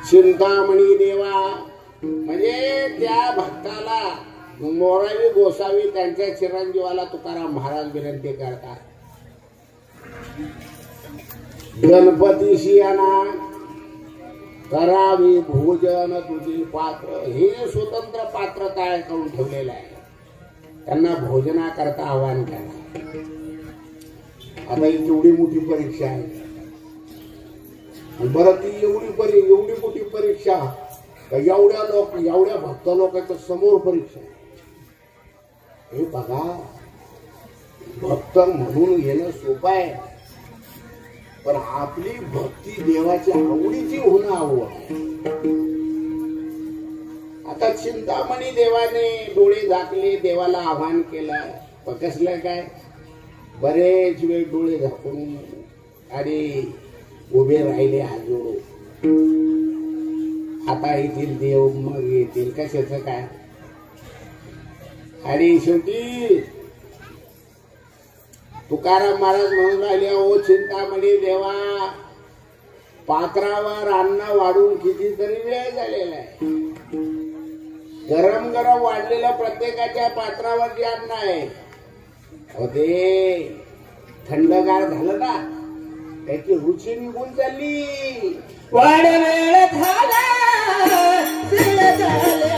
S2: चिंतामणी देवा म्हणजे त्या भक्ताला मोरावी गोसावी त्यांच्या चिरंजीवाला तुकाराम महाराज विनंती करतात. गणपतीशी आणा करावी भोजन तुझे पात्र. हे स्वतंत्र पात्र तयार करून ठेवलेलं आहे. त्यांना भोजना करता आवाहन करा. आता ही केवढी मोठी परीक्षा आहे. बरं ती एवढी मोठी परीक्षा एवढ्या भक्त लोकांच्या समोर परीक्षा आहे. हे बघा भक्त म्हणून घेणं सोपं आहे पण आपली भक्ती देवाच्या आवडीची होणं आवड आहे. आता चिंतामणी देवाने डोळे झाकले, देवाला आव्हान केलं. कसलं काय बरेच वेळ डोळे झाकून आणि उभे राहिले हात जोडून. आता येतील देव मग येतील कशाचं काय. आणि शेवटी तुकाराम महाराज म्हणून राहिले, ओ चिंतामणी देवा पात्रावर अन्न वाढून कितीतरी वेळ झालेला आहे. गरम गरम वाढलेलं प्रत्येकाच्या पात्रावर जे अन्न आहे ते थंडगार झालं ना त्याची रुची निघून चालली.
S3: वाढ वेळ झाला वाढ वेळ झाला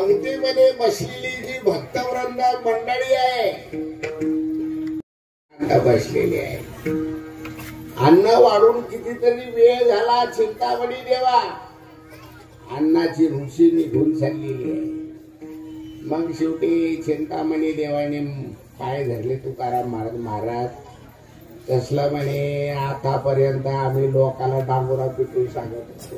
S2: पंक्तीमध्ये बसलेली जी भक्तवृंद मंडळी आहे बसलेली आहे. अन्न वाढून कितीतरी वेळ झाला. चिंतामणी देवा अन्नाची रुची निघून चाललेली आहे. मग शेवटी चिंतामणी देवाने पाय धरले तुकाराम महाराज. कसलं म्हणे आतापर्यंत आम्ही लोकाला डांगोरा पिटून सांगत होतो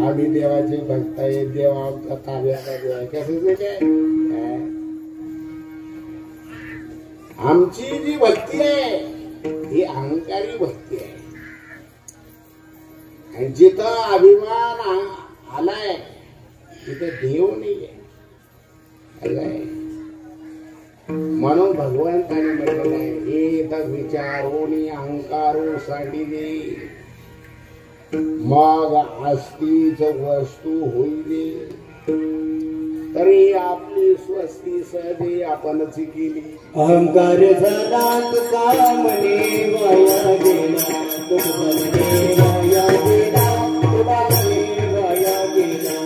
S2: आम्ही देवाचे भक्त आहे. देवा आमचा ताब्याचा देव आहे. कसं काय आमची जी भक्ती आहे ही अहंकारी भक्ती आहे. आणि जिथं अभिमान आलाय तिथं देव नाहीये. म्हणून भगवंताने म्हटलेलं आहे एक विचारोनी अहंकारो साठी दे मग अस्तीच वस्तू होईल. तरी आपली स्वस्ती सदे आपणच केली.
S3: अहंकार झाला तुका म्हणे वाया गेला. तुका म्हणे वाया गेला. तुका म्हणे वाया गेला.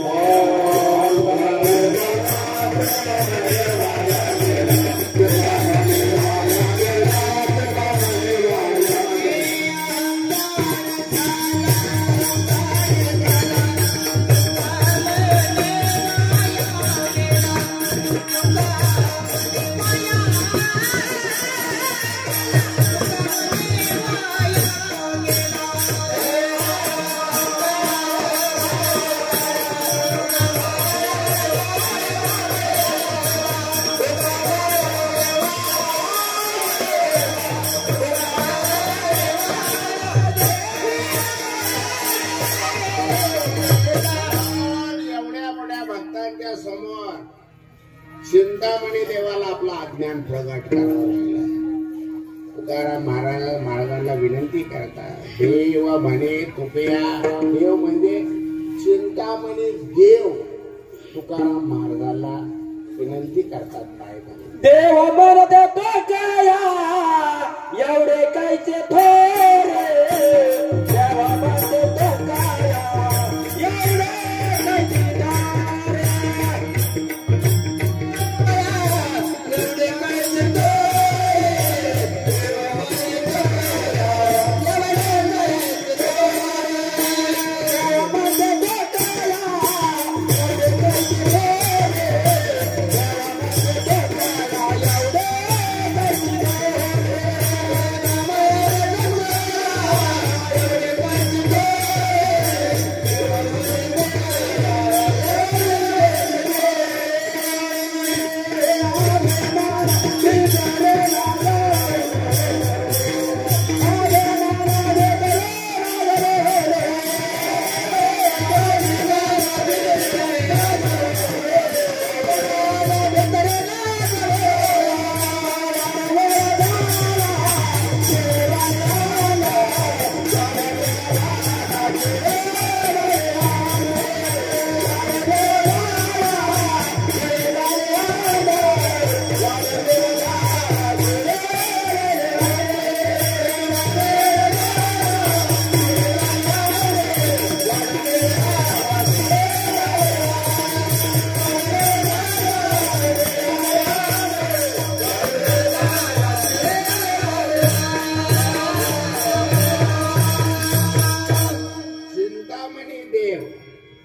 S2: समोर चिंतामणी देवाला आपला अज्ञान प्रगट करावं लागलं. तुकाराम महाराजांना विनंती करतात देव म्हणे तुकया. देव म्हणजे चिंतामणी देव तुकाराम महाराजांना विनंती करतात काय
S3: देव म्हणते तुकया एवढे कायचे थोरे. देव म्हणते तुकया एवढे कायचे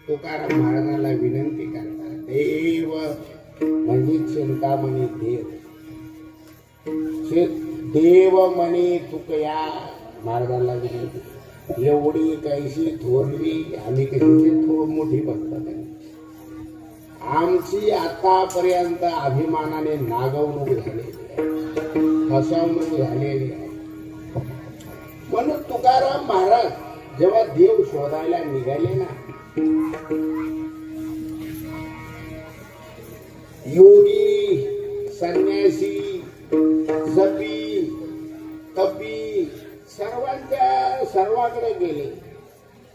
S2: तुकाराम महाराजांना विनंती करतात देव म्हणजे चिंतामणी देव. देव म्हणे तुकया महाराजांना विनंती एवढी कैशी थोरली आम्ही कशी थोर मोठी भक्त. आमची आतापर्यंत अभिमानाने नागवणूक झालेली आहे. फसवणूक झालेली आहे. म्हणून तुकाराम महाराज जेव्हा देव शोधायला निघाले ना योगी संन्यासी जपी तपी सर्वांकडे गेले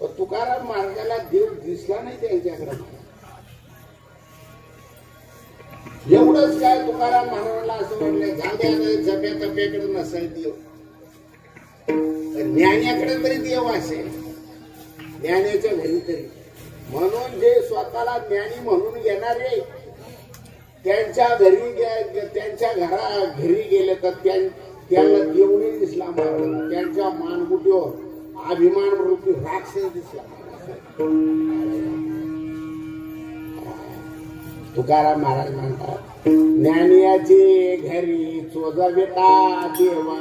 S2: पण तुकाराम महाराजाला देव दिसला नाही त्यांच्याकडे. एवढंच काय तुकाराम महाराजांना असं म्हटलं जाऊ द्या जप्या तप्याकडे नसेल देव ज्ञानाकडे तरी देव असेल. ज्ञानाच्या घरी तरी म्हणून जे स्वतःला ज्ञानी म्हणून येणारे त्यांच्या घरी गेले तर त्यांना देवणी दिसला महाराज, त्यांच्या मानगुटीवर अभिमान रूपी राक्षस दिसला महाराज. तुकाराम महाराज म्हणतात ज्ञानियाचे घरी चोजविता देवा,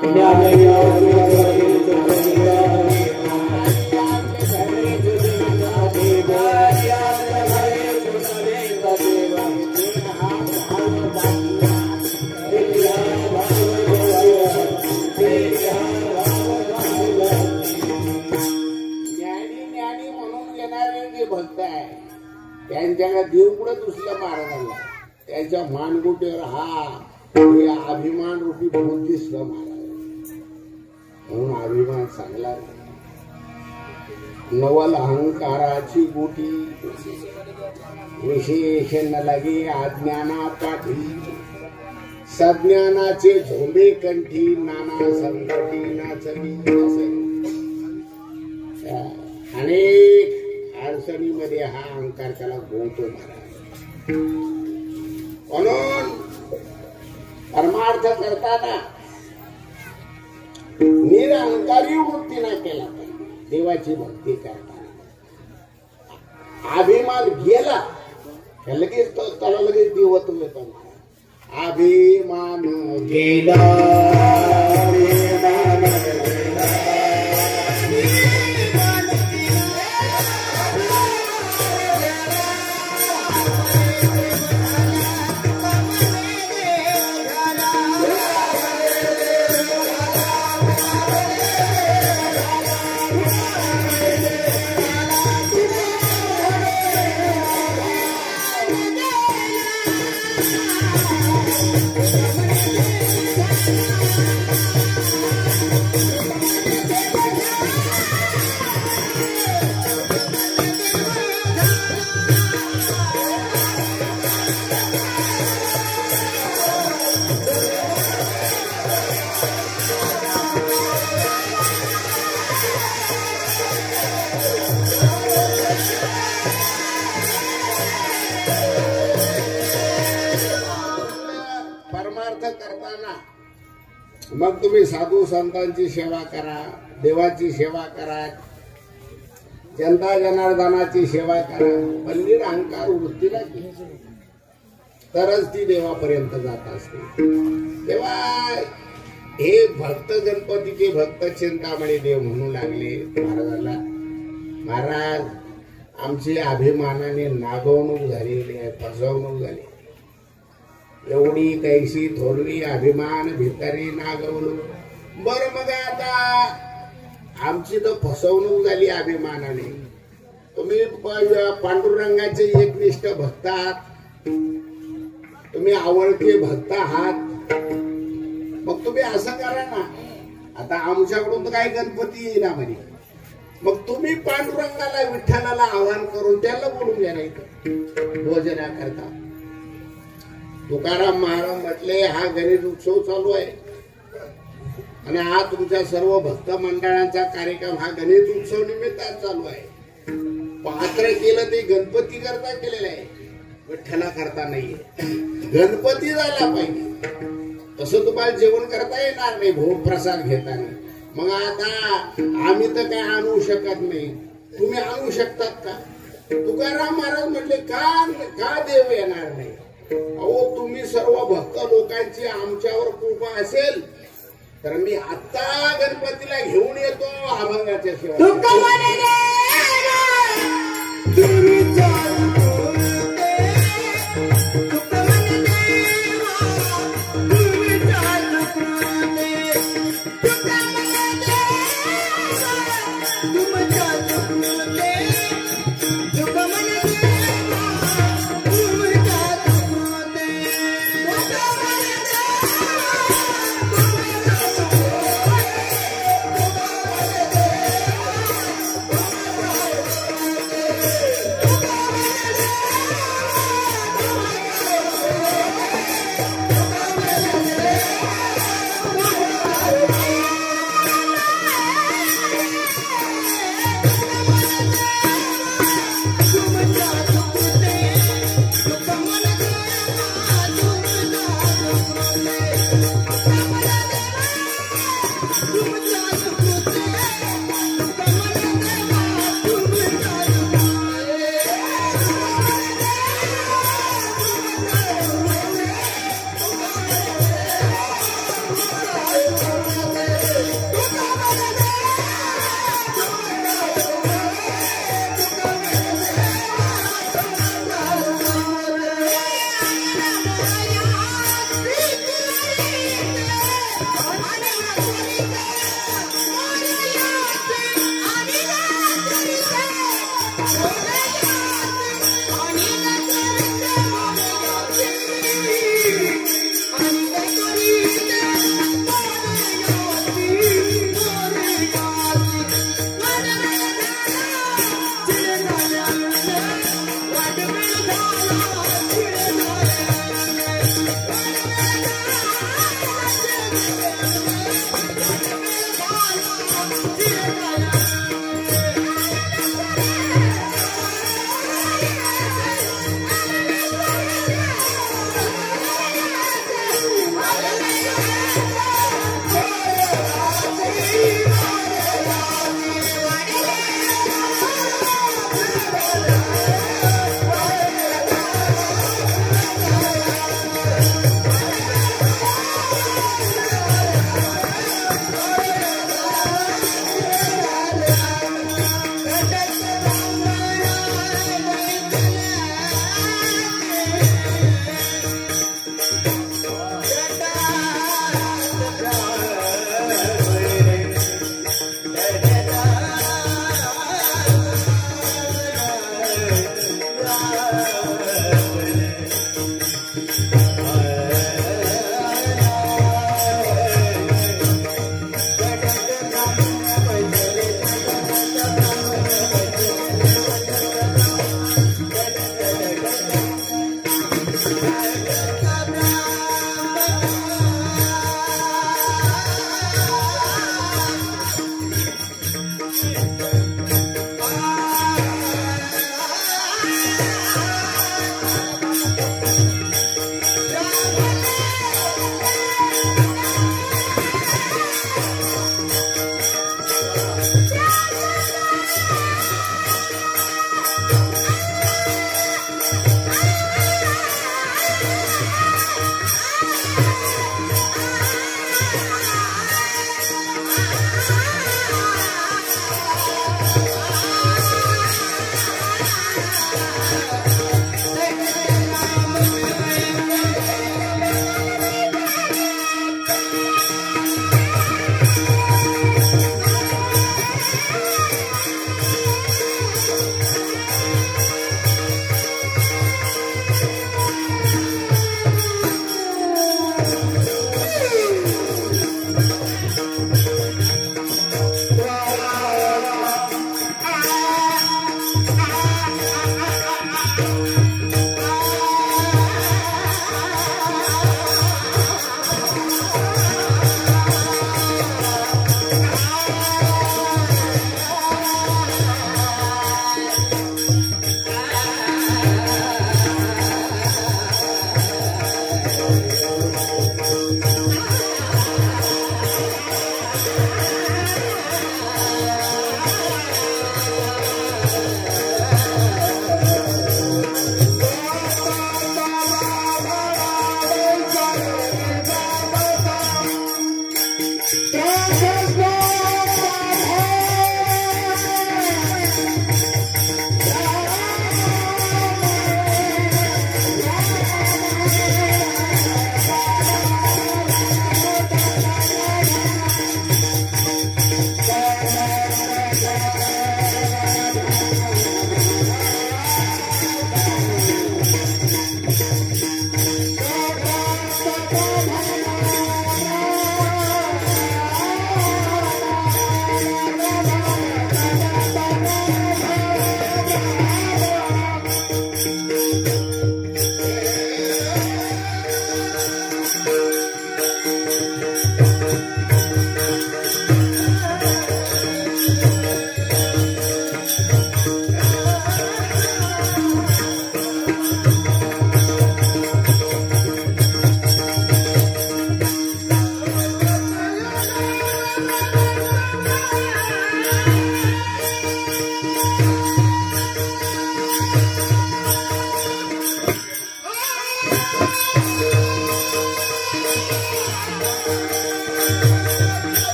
S2: ज्ञानी म्हणून येणारे जे भक्त आहे त्यांच्याकडे देव कुठे दुसऱ्या महाराजांना त्यांच्या मानगुटीवर हा अभिमान रूपी भूत दिसलं महाराज. म्हणून अभिमान चांगला नाही. नवल अहंकाराची गोटी विशेष न लगे अज्ञाना पाठी, सज्ञानाचे झोंबे कंठी नाना संकटी नाचनी. अनेक अडचणीमध्ये हा अहंकार त्याला गोवतो महाराज. म्हणून परमार्थ करताना निरअहंकारी वृत्तीने केला पाहिजे. देवाची भक्ती करताना अभिमान गेला की लगेच त्याला लगेच देवत्व येतं महाराज. अभिमान गेला करताना मग तुम्ही साधू संतांची सेवा करा, देवाची सेवा करा, जनता जनार्दनाची सेवा करा, पण निरअहंकार वृत्तीला तरच ती देवापर्यंत जात असते. तेव्हा हे भक्त गणपतीचे भक्त चिंतामणी देव म्हणू लागले महाराजांना, महाराज आमची अभिमानाने नागवणूक झालेली आहे, फसवणूक झाली. एवढी कैसी थोरली अभिमान भितरी नागवणूक. बरं मग आता आमची तर फसवणूक झाली अभिमानाने. तुम्ही पांडुरंगाचे एकनिष्ठ भक्त आहात, तुम्ही आवडते भक्त आहात, मग तुम्ही असं करा ना, आता आमच्याकडून तर काही गणपती येईना म्हणे, मग तुम्ही पांडुरंगाला विठ्ठलाला आवाहन करून त्याला बोलून घ्या नाही भोजना करता. तुकाराम महाराज म्हटले हा गणेश उत्सव चालू आहे आणि हा तुमच्या सर्व भक्त मंडळांचा कार्यक्रम हा गणेश उत्सव निमित्तानं चालू आहे. पात्र केलं ते गणपती करता केलेलं आहे, विठ्ठला करता नाहीये. गणपती झाला पाहिजे तसं तुम्हाला जेवण करता येणार नाही भोग प्रसाद घेताना. मग आता आम्ही तर काय आणू शकत नाही, तुम्ही आणू शकतात का? तुकाराम महाराज म्हटले का देव येणार नाही? अहो तुम्ही सर्व भक्त लोकांची आमच्यावर कृपा असेल तर मी आता गणपतीला घेऊन येतो अभंगाच्या सेवा.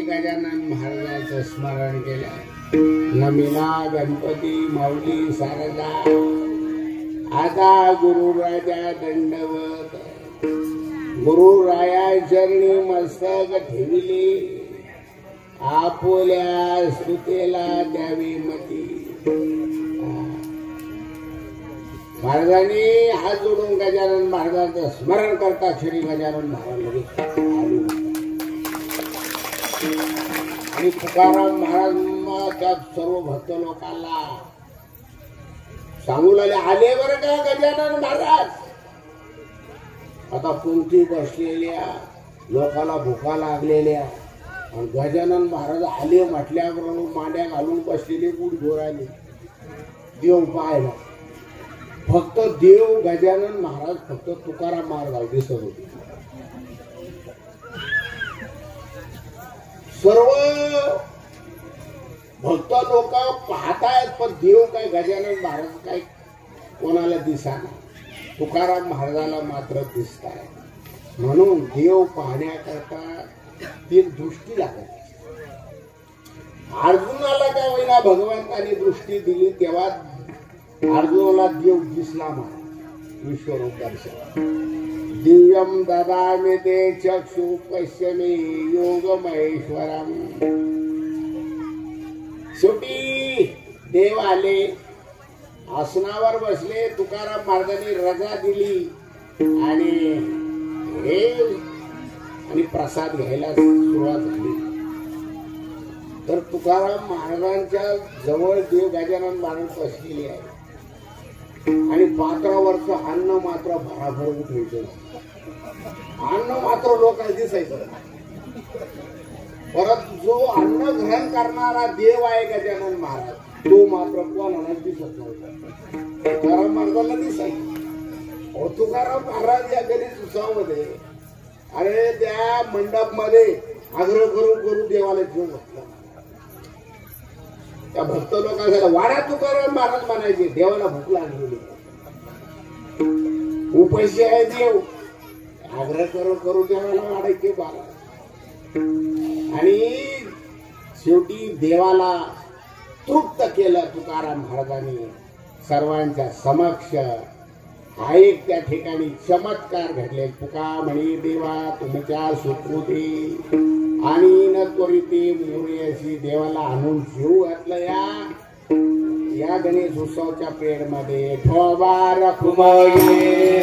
S2: गजानन महाराजांचं स्मरण केलं. नमिना गणपती माऊली शारदा आता गुरुराजा दंडवत. गुरुराया चरणी मस्तक ठेविले आपोल्या स्तुतेला द्यावी मती. महाराजांनी हात जोडून गजानन महाराजांचं स्मरण करता श्री गजानन महाराज आणि तुकाराम महाराज त्या सर्व भक्त लोकांना सांगू लागले, आले बरं का गजानन महाराज. आता पुंती बसलेल्या लोकांना भुका लागलेल्या आणि गजानन महाराज आले म्हटल्याबरोबर मांड्या घालून बसलेले गुड घोराले देव पाहायला. फक्त देव गजानन महाराज फक्त तुकाराम महाराज दिसत होते. सर्व भक्त लोक पाहतायत पण देव काय गजानन महाराज काय कोणाला दिसाना. तुकाराम महाराजाला मात्र दिसताय. म्हणून देव पाहण्याकरता ती दृष्टी लागत. अर्जुनाला काय होईना भगवंताने दृष्टी दिली तेव्हा अर्जुनाला देव दिसला. महाराज विश्वरूप दर्शन. दिव्यम ददामि ते चक्षु पश्यमे योगमहेश्वरम. शेवटी देव आले, आसनावर बसले. तुकाराम महाराजांनी रजा दिली आणि प्रसाद घ्यायला सुरुवात झाली. तर तुकाराम महाराजांच्या जवळ देव गजानन महाराज बसलेले आहे आणि पात्रावरचं अन्न मात्र भराभर उठवायचं. अन्न मात्र लोकांना दिसायचं. परत जो अन्न ग्रहण करणारा देव आहे गजानन महाराज तो मात्र कोणाला दिसत नव्हता. तुकाराम महाराजांना दिसायचं. तुकाराम महाराज या गणेश उत्सवामध्ये अरे त्या मंडप मध्ये आग्रह करून देवाला घेऊन बसला. त्या भक्त लोकांना वाडा तुकाराम महाराज म्हणायचे. देवाला भूक लागलेली, उपाशी आहे देव. आग्रह करून देवाला वाढायचे बाळा. आणि शेवटी देवाला तृप्त केलं तुकाराम महाराजांनी सर्वांच्या समक्ष. हा एक त्या ठिकाणी चमत्कार घडले. तुका म्हणे देवा तुमच्या सुकृती आणि न त्वरिते मोर्याशी देवाला आणून जीव घातलं. या गणेश उत्सवाच्या पिरियड मध्ये ठोबा रखुमाई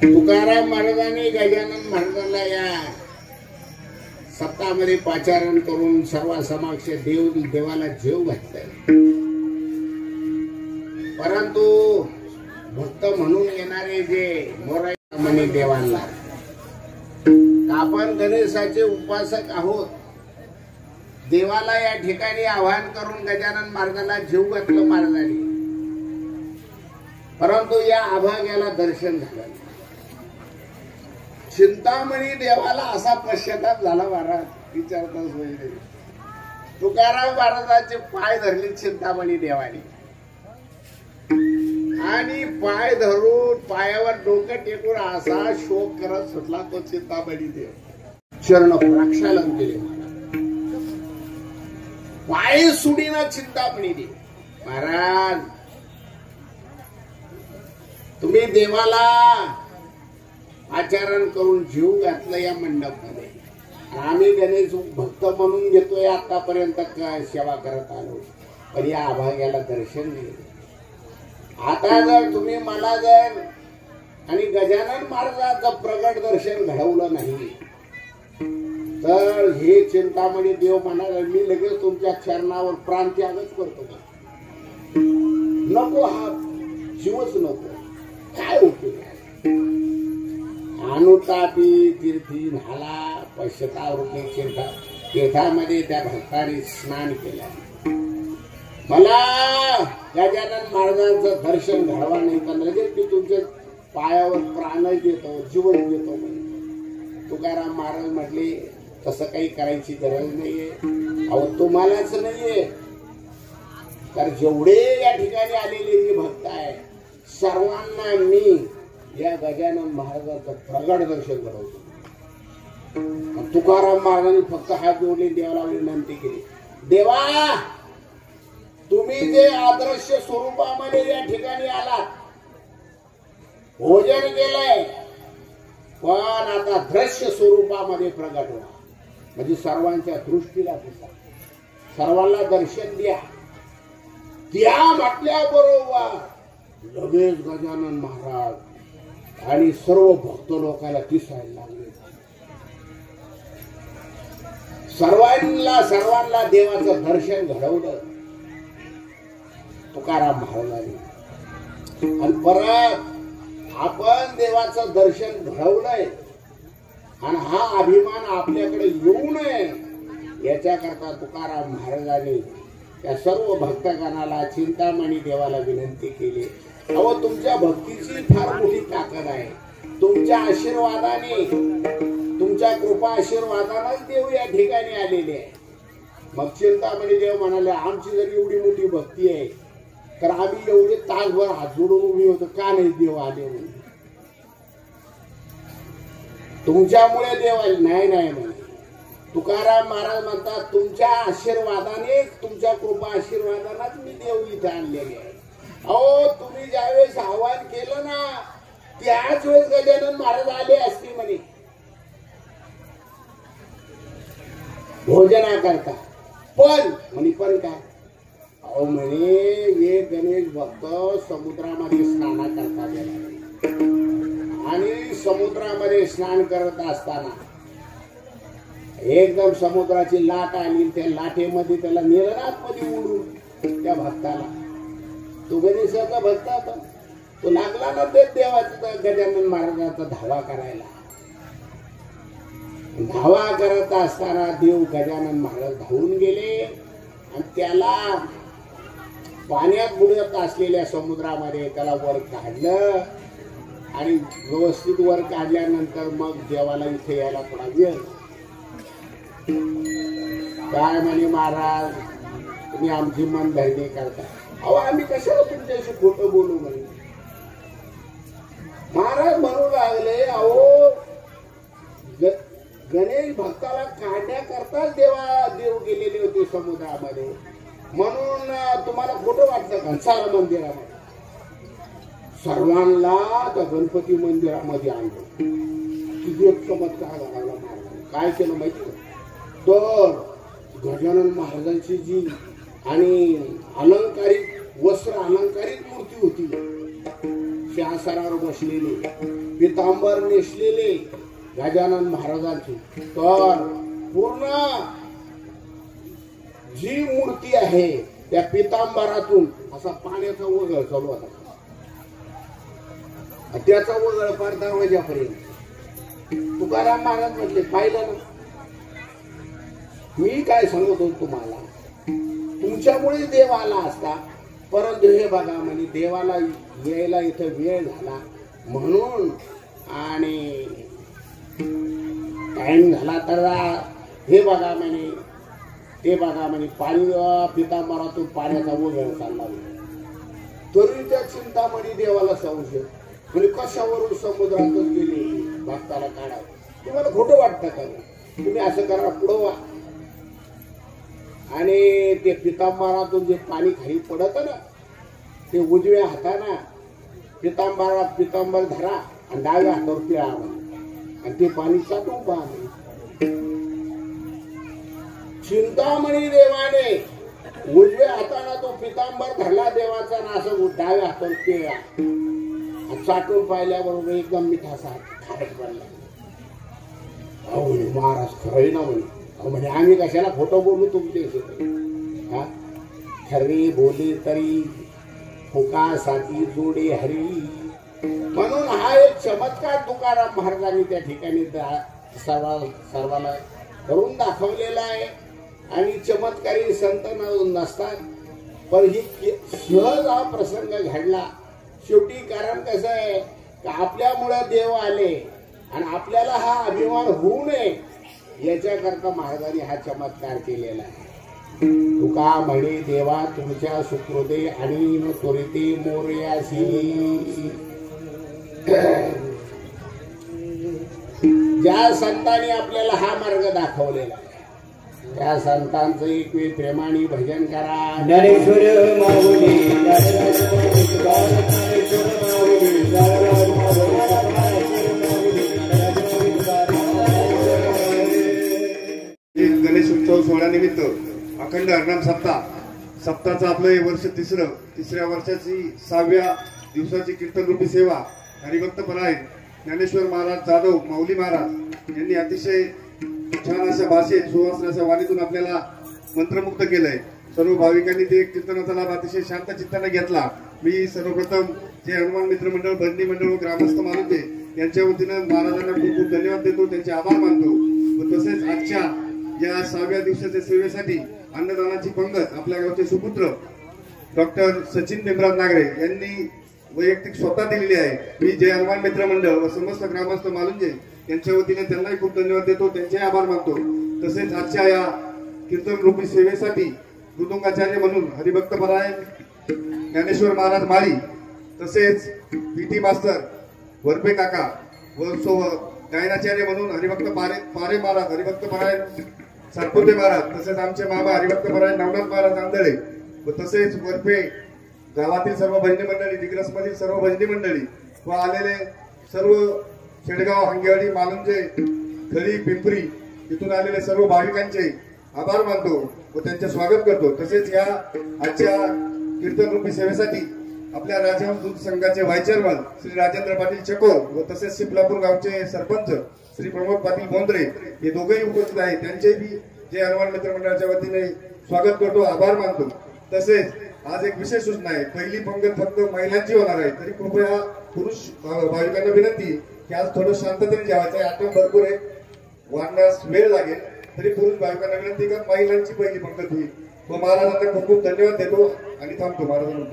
S2: तुकाराम महाराजांनी गजानन महाराजांना या सप्ताहामध्ये पाचारण करून सर्वांसमक्ष देवाला जेव घातलाय. परंतु भक्त म्हणून येणारे जे मोराई म्हणे देवाला आपण गणेशाचे उपासक आहोत. देवाला या ठिकाणी आवाहन करून गजानन महाराजांना जीव घातलं महाराजांनी. परंतु या अभाग्याला दर्शन झालं. चिंतामणी देवाला असा पश्चाताप झाला महाराज विचारताच होईल. तुकाराम महाराजांचे पाय धरले चिंतामणी देवाने आणि पाय धरून पायावर डोकं टेकून असा शोक करत सुटला तो चिंतामणी देव. चरण प्रक्षालन केले पाय सुडीना चिंतामणी देव महाराज तुम्ही देवाला आचरण करून जीव घातला या मंडपमध्ये आम्ही गणेश भक्त म्हणून घेतोय आतापर्यंत सेवा करत आलो पण या अभाग्याला दर्शन नाही आता जर तुम्ही मला जर आणि गजानन महाराजांचं प्रगट दर्शन घडवलं नाही तर हे चिंतामणी देव म्हणाला मी लगेच तुमच्या चरणावर प्राणत्यागच करतो नको हा जीवच नको काय उपयोग अनुतापी तीर्थी न्हाला पश्चातावृत्ती तीर्थामध्ये त्या भक्तांनी स्नान केलं मला गजानन महाराजांचं दर्शन घडवा नाही तर लगेच मी तुमच्या पायावर प्राणच देतो जीवन देतो तुकाराम महाराज म्हटले तसं काही करायची गरज नाहीये अहो तुम्हालाच नाहीये तर जेवढे या ठिकाणी आलेले जे भक्त आहे सर्वांना मी या गजानन महाराजांचं प्रगट दर्शन घडवतो तुकाराम महाराजांनी फक्त हात जोडले देवाला विनंती केली देवा तुम्ही जे आदर्श स्वरूपामध्ये या ठिकाणी आलात भोजन केलंय पण आता दृश्य स्वरूपामध्ये प्रगट व्हा म्हणजे सर्वांच्या दृष्टीला दिसा सर्वांना दर्शन द्या त्या म्हटल्याबरोबर लगेच गजानन महाराज आणि सर्व भक्त लोकांना दिसायला लागले सर्वांना देवाचं दर्शन घडवलं तुकाराम महाराजांनी आणि परत आपण देवाचं दर्शन घडवलंय आणि हा अभिमान आपल्याकडे येऊ नये याच्याकरता तुकाराम महाराजांनी त्या सर्व भक्तगणाला चिंतामणी देवाला विनंती केली अहो तुमच्या भक्तीची फार मोठी ताकद आहे तुमच्या आशीर्वादाने तुमच्या कृपा आशीर्वादानेच देव या ठिकाणी आलेले आहे मग चिंतामणी देव म्हणाले आमची जर एवढी मोठी भक्ती आहे तर आम्ही एवढे तासभर हात जोडून उभी होतो का नाही देव आले म्हणून तुमच्यामुळे देव आले नाही म्हणे तुकाराम महाराज म्हणतात तुमच्या आशीर्वादाने तुमच्या कृपा आशीर्वादानेच मी देव इथे आणलेले आहे अहो तुम्ही ज्यावेळेस आवाहन केलं ना त्याच वेळेस गजानन महाराज आले असते म्हणे भोजना करता पण काय अहो म्हणे एक गणेश भक्त समुद्रामध्ये स्नान करता गेला आणि समुद्रामध्ये स्नान करत असताना एकदम समुद्राची लाट आली त्या लाटेमध्ये त्याला निरनाथमध्ये उडून त्या भक्ताला तो गणेशाचा भक्त होता तो लागला ना ते देवाचा गजानन महाराजांचा धावा करायला धावा करत असताना देव गजानन महाराज धावून गेले आणि त्याला पाण्यात बुडत असलेल्या समुद्रामध्ये त्याला वर काढलं आणि व्यवस्थित वर काढल्यानंतर मग देवाला इथे यायला थोडा वेळ काय म्हणे महाराज तुम्ही आमची मन धरणी करता अहो आम्ही कशाला तुमच्याशी खोटं बोलू म्हणे महाराज म्हणू लागले अहो गणेश भक्ताला काढण्याकरताच देव गेलेले होते समुद्रामध्ये म्हणून तुम्हाला खोटं वाटतं का चला मंदिरामध्ये सर्वांना त्या गणपती मंदिरामध्ये आणलं किती एक चमत्कार झाला महाराज काय केलं माहिती तर गजानन महाराजांची जी आणि अलंकारिक वस्त्र अलंकारिक मूर्ती होती सिंहासनावर बसलेले पितांबर नेसलेले गजानन महाराजांची तर पूर्ण जी मूर्ती आहे त्या पितांबरातून असा पाण्याचा वगळ चालू होता त्याचा वगळ फार दरवाजापर्यंत तुकाराम महाराज म्हटले पाहिलं ना मी काय सांगत होतो तुम्हाला तुमच्यामुळे देव आला असता परंतु हे बघा म्हणे देवाला यायला इथं वेळ झाला म्हणून आणि टाइम झाला तर हे बघा म्हणे ते बघा म्हणे पाणी पितांबरातून पाण्याचा वगळ चालला तरी त्या चिंतामणी देवाला संशय म्हणजे कशावरून समुद्रातच गेले भक्ताला काढा तुम्हाला खोटं वाटतं का तुम्ही असं करा, पुढं वा आणि ते पितांबरातून जे पाणी खाली पडत ना ते उजव्या हाताना पितांबर धरा आणि डाव्या हातावर पिळा आणि ते पाणी चाटून पहा. चिंतामणी देवाने उजव्या हाताना तो पितांबर धरला देवाचा ना असं डाव्या हातावर पिळा चाटून पाहिल्याबरोबर एकदम मिठासा खारट पडला. अहो म्हणे महाराज खरंय ना म्हणे. अहो म्हणे आम्ही कशाला खोटं बोलू तुमचे हा खरे बोले तरी फुका साथी जोडे हरी. म्हणून हा एक चमत्कार तुकाराम महाराजांनी त्या ठिकाणी सर्वाला करून दाखवलेला आहे. आणि चमत्कारी संत नसतात पण ही सहज हा प्रसंग घडला. शेवटी कारण कसं आहे का आपल्यामुळे देव आले आणि आपल्याला हा अभिमान होऊ नये याच्याकरता महाराजांनी हा चमत्कार केलेला आहे. तुका म्हणे देवा तुमच्या सुकृते आणि त्वरिते मोरयासी. ज्या संतांनी आपल्याला हा मार्ग दाखवलेला आहे त्या संतांचं एक वेळ प्रेमाने भजन करा.
S3: ज्ञानेश्वर माऊली
S4: गणेश उत्सव सोहळ्यानिमित्त अखंड हरिनाम सप्ताहाचं आपलं हे वर्ष तिसऱ्या वर्षाची 6व्या दिवसाची कीर्तनरूपी सेवा हरिभक्त परायण ज्ञानेश्वर महाराज जाधव माऊली महाराज यांनी अतिशय छान अशा भाषेत सुवासन अशा वाणीतून आपल्याला मंत्रमुक्त केलंय. सर्व भाविकांनी ते कीर्तनाचा लाभ अतिशय शांत चित्ताने घेतला. मी सर्वप्रथम जे हनुमान मित्र मंडळ भजनी मंडळ व ग्रामस्थ मानते यांच्या वतीनं महाराजांना खूप खूप धन्यवाद देतो, त्यांचे आभार मानतो. व तसेच आजच्या या 6व्या दिवसाच्या सेवेसाठी अन्नदानाची पंगत आपल्या गावचे सुपुत्र डॉक्टर सचिन भीमराव नागरे यांनी वैयक्तिक स्वतः दिलेली आहे. मी जय हनुमान मित्र मंडळ व समस्त ग्रामस्थ मालुंजे यांच्या वतीने त्यांनाही खूप धन्यवाद देतो, त्यांचे आभार मानतो. तसेच आजच्या या कीर्तन रूपी सेवेसाठी मृदुंगाचार्य म्हणून हरिभक्त परायण ज्ञानेश्वर महाराज माळी, तसेच पीटी मास्तर वरपे काका व गायनाचार्य म्हणून हरिभक्त पारे महाराज हरिभक्त परायण सातपुते महाराज, तसेच आमचे मामा हरिभक्त परायण नवनाथ महाराज आंधळे व तसेच वरपे गावातील सर्व भजनी मंडळी, दिग्रस मधील सर्व भजनी मंडळी व आलेले सर्व खेडगाव, हंगेवाडी, मालुंजे, खरी, पिंपरी इथून आलेले सर्व भाविकांचे आभार मानतो व त्यांचे स्वागत करतो. तसेच या आजच्या कीर्तन रूपी सेवेसाठी आपल्या राजहंस दूध संघाचे व्हाईस चेअरमन श्री राजेंद्र पाटील चकोर व तसेच शिपलापूर गावचे सरपंच श्री प्रमोद पाटील बोंद्रे हे दोघेही उपस्थित आहेत. त्यांचे बी जे हनुमान मित्र मंडळाच्या वतीने स्वागत करतो, आभार मानतो. तसेच आज एक विशेष सूचना आहे. पहिली पंगत फक्त महिलांची होणार आहे, तरी कृपया पुरुष भाविकांना विनंती की आज थोडं शांततेने जेवायचं आहे. आटम भरपूर आहे, वाढण्यास वेळ लागेल, तरी पुरुष भाविकांना विनंती का महिलांची पहिली पंगत होईल. व महाराजांना खूप खूप धन्यवाद देतो आणि थांबतो. महाराजांना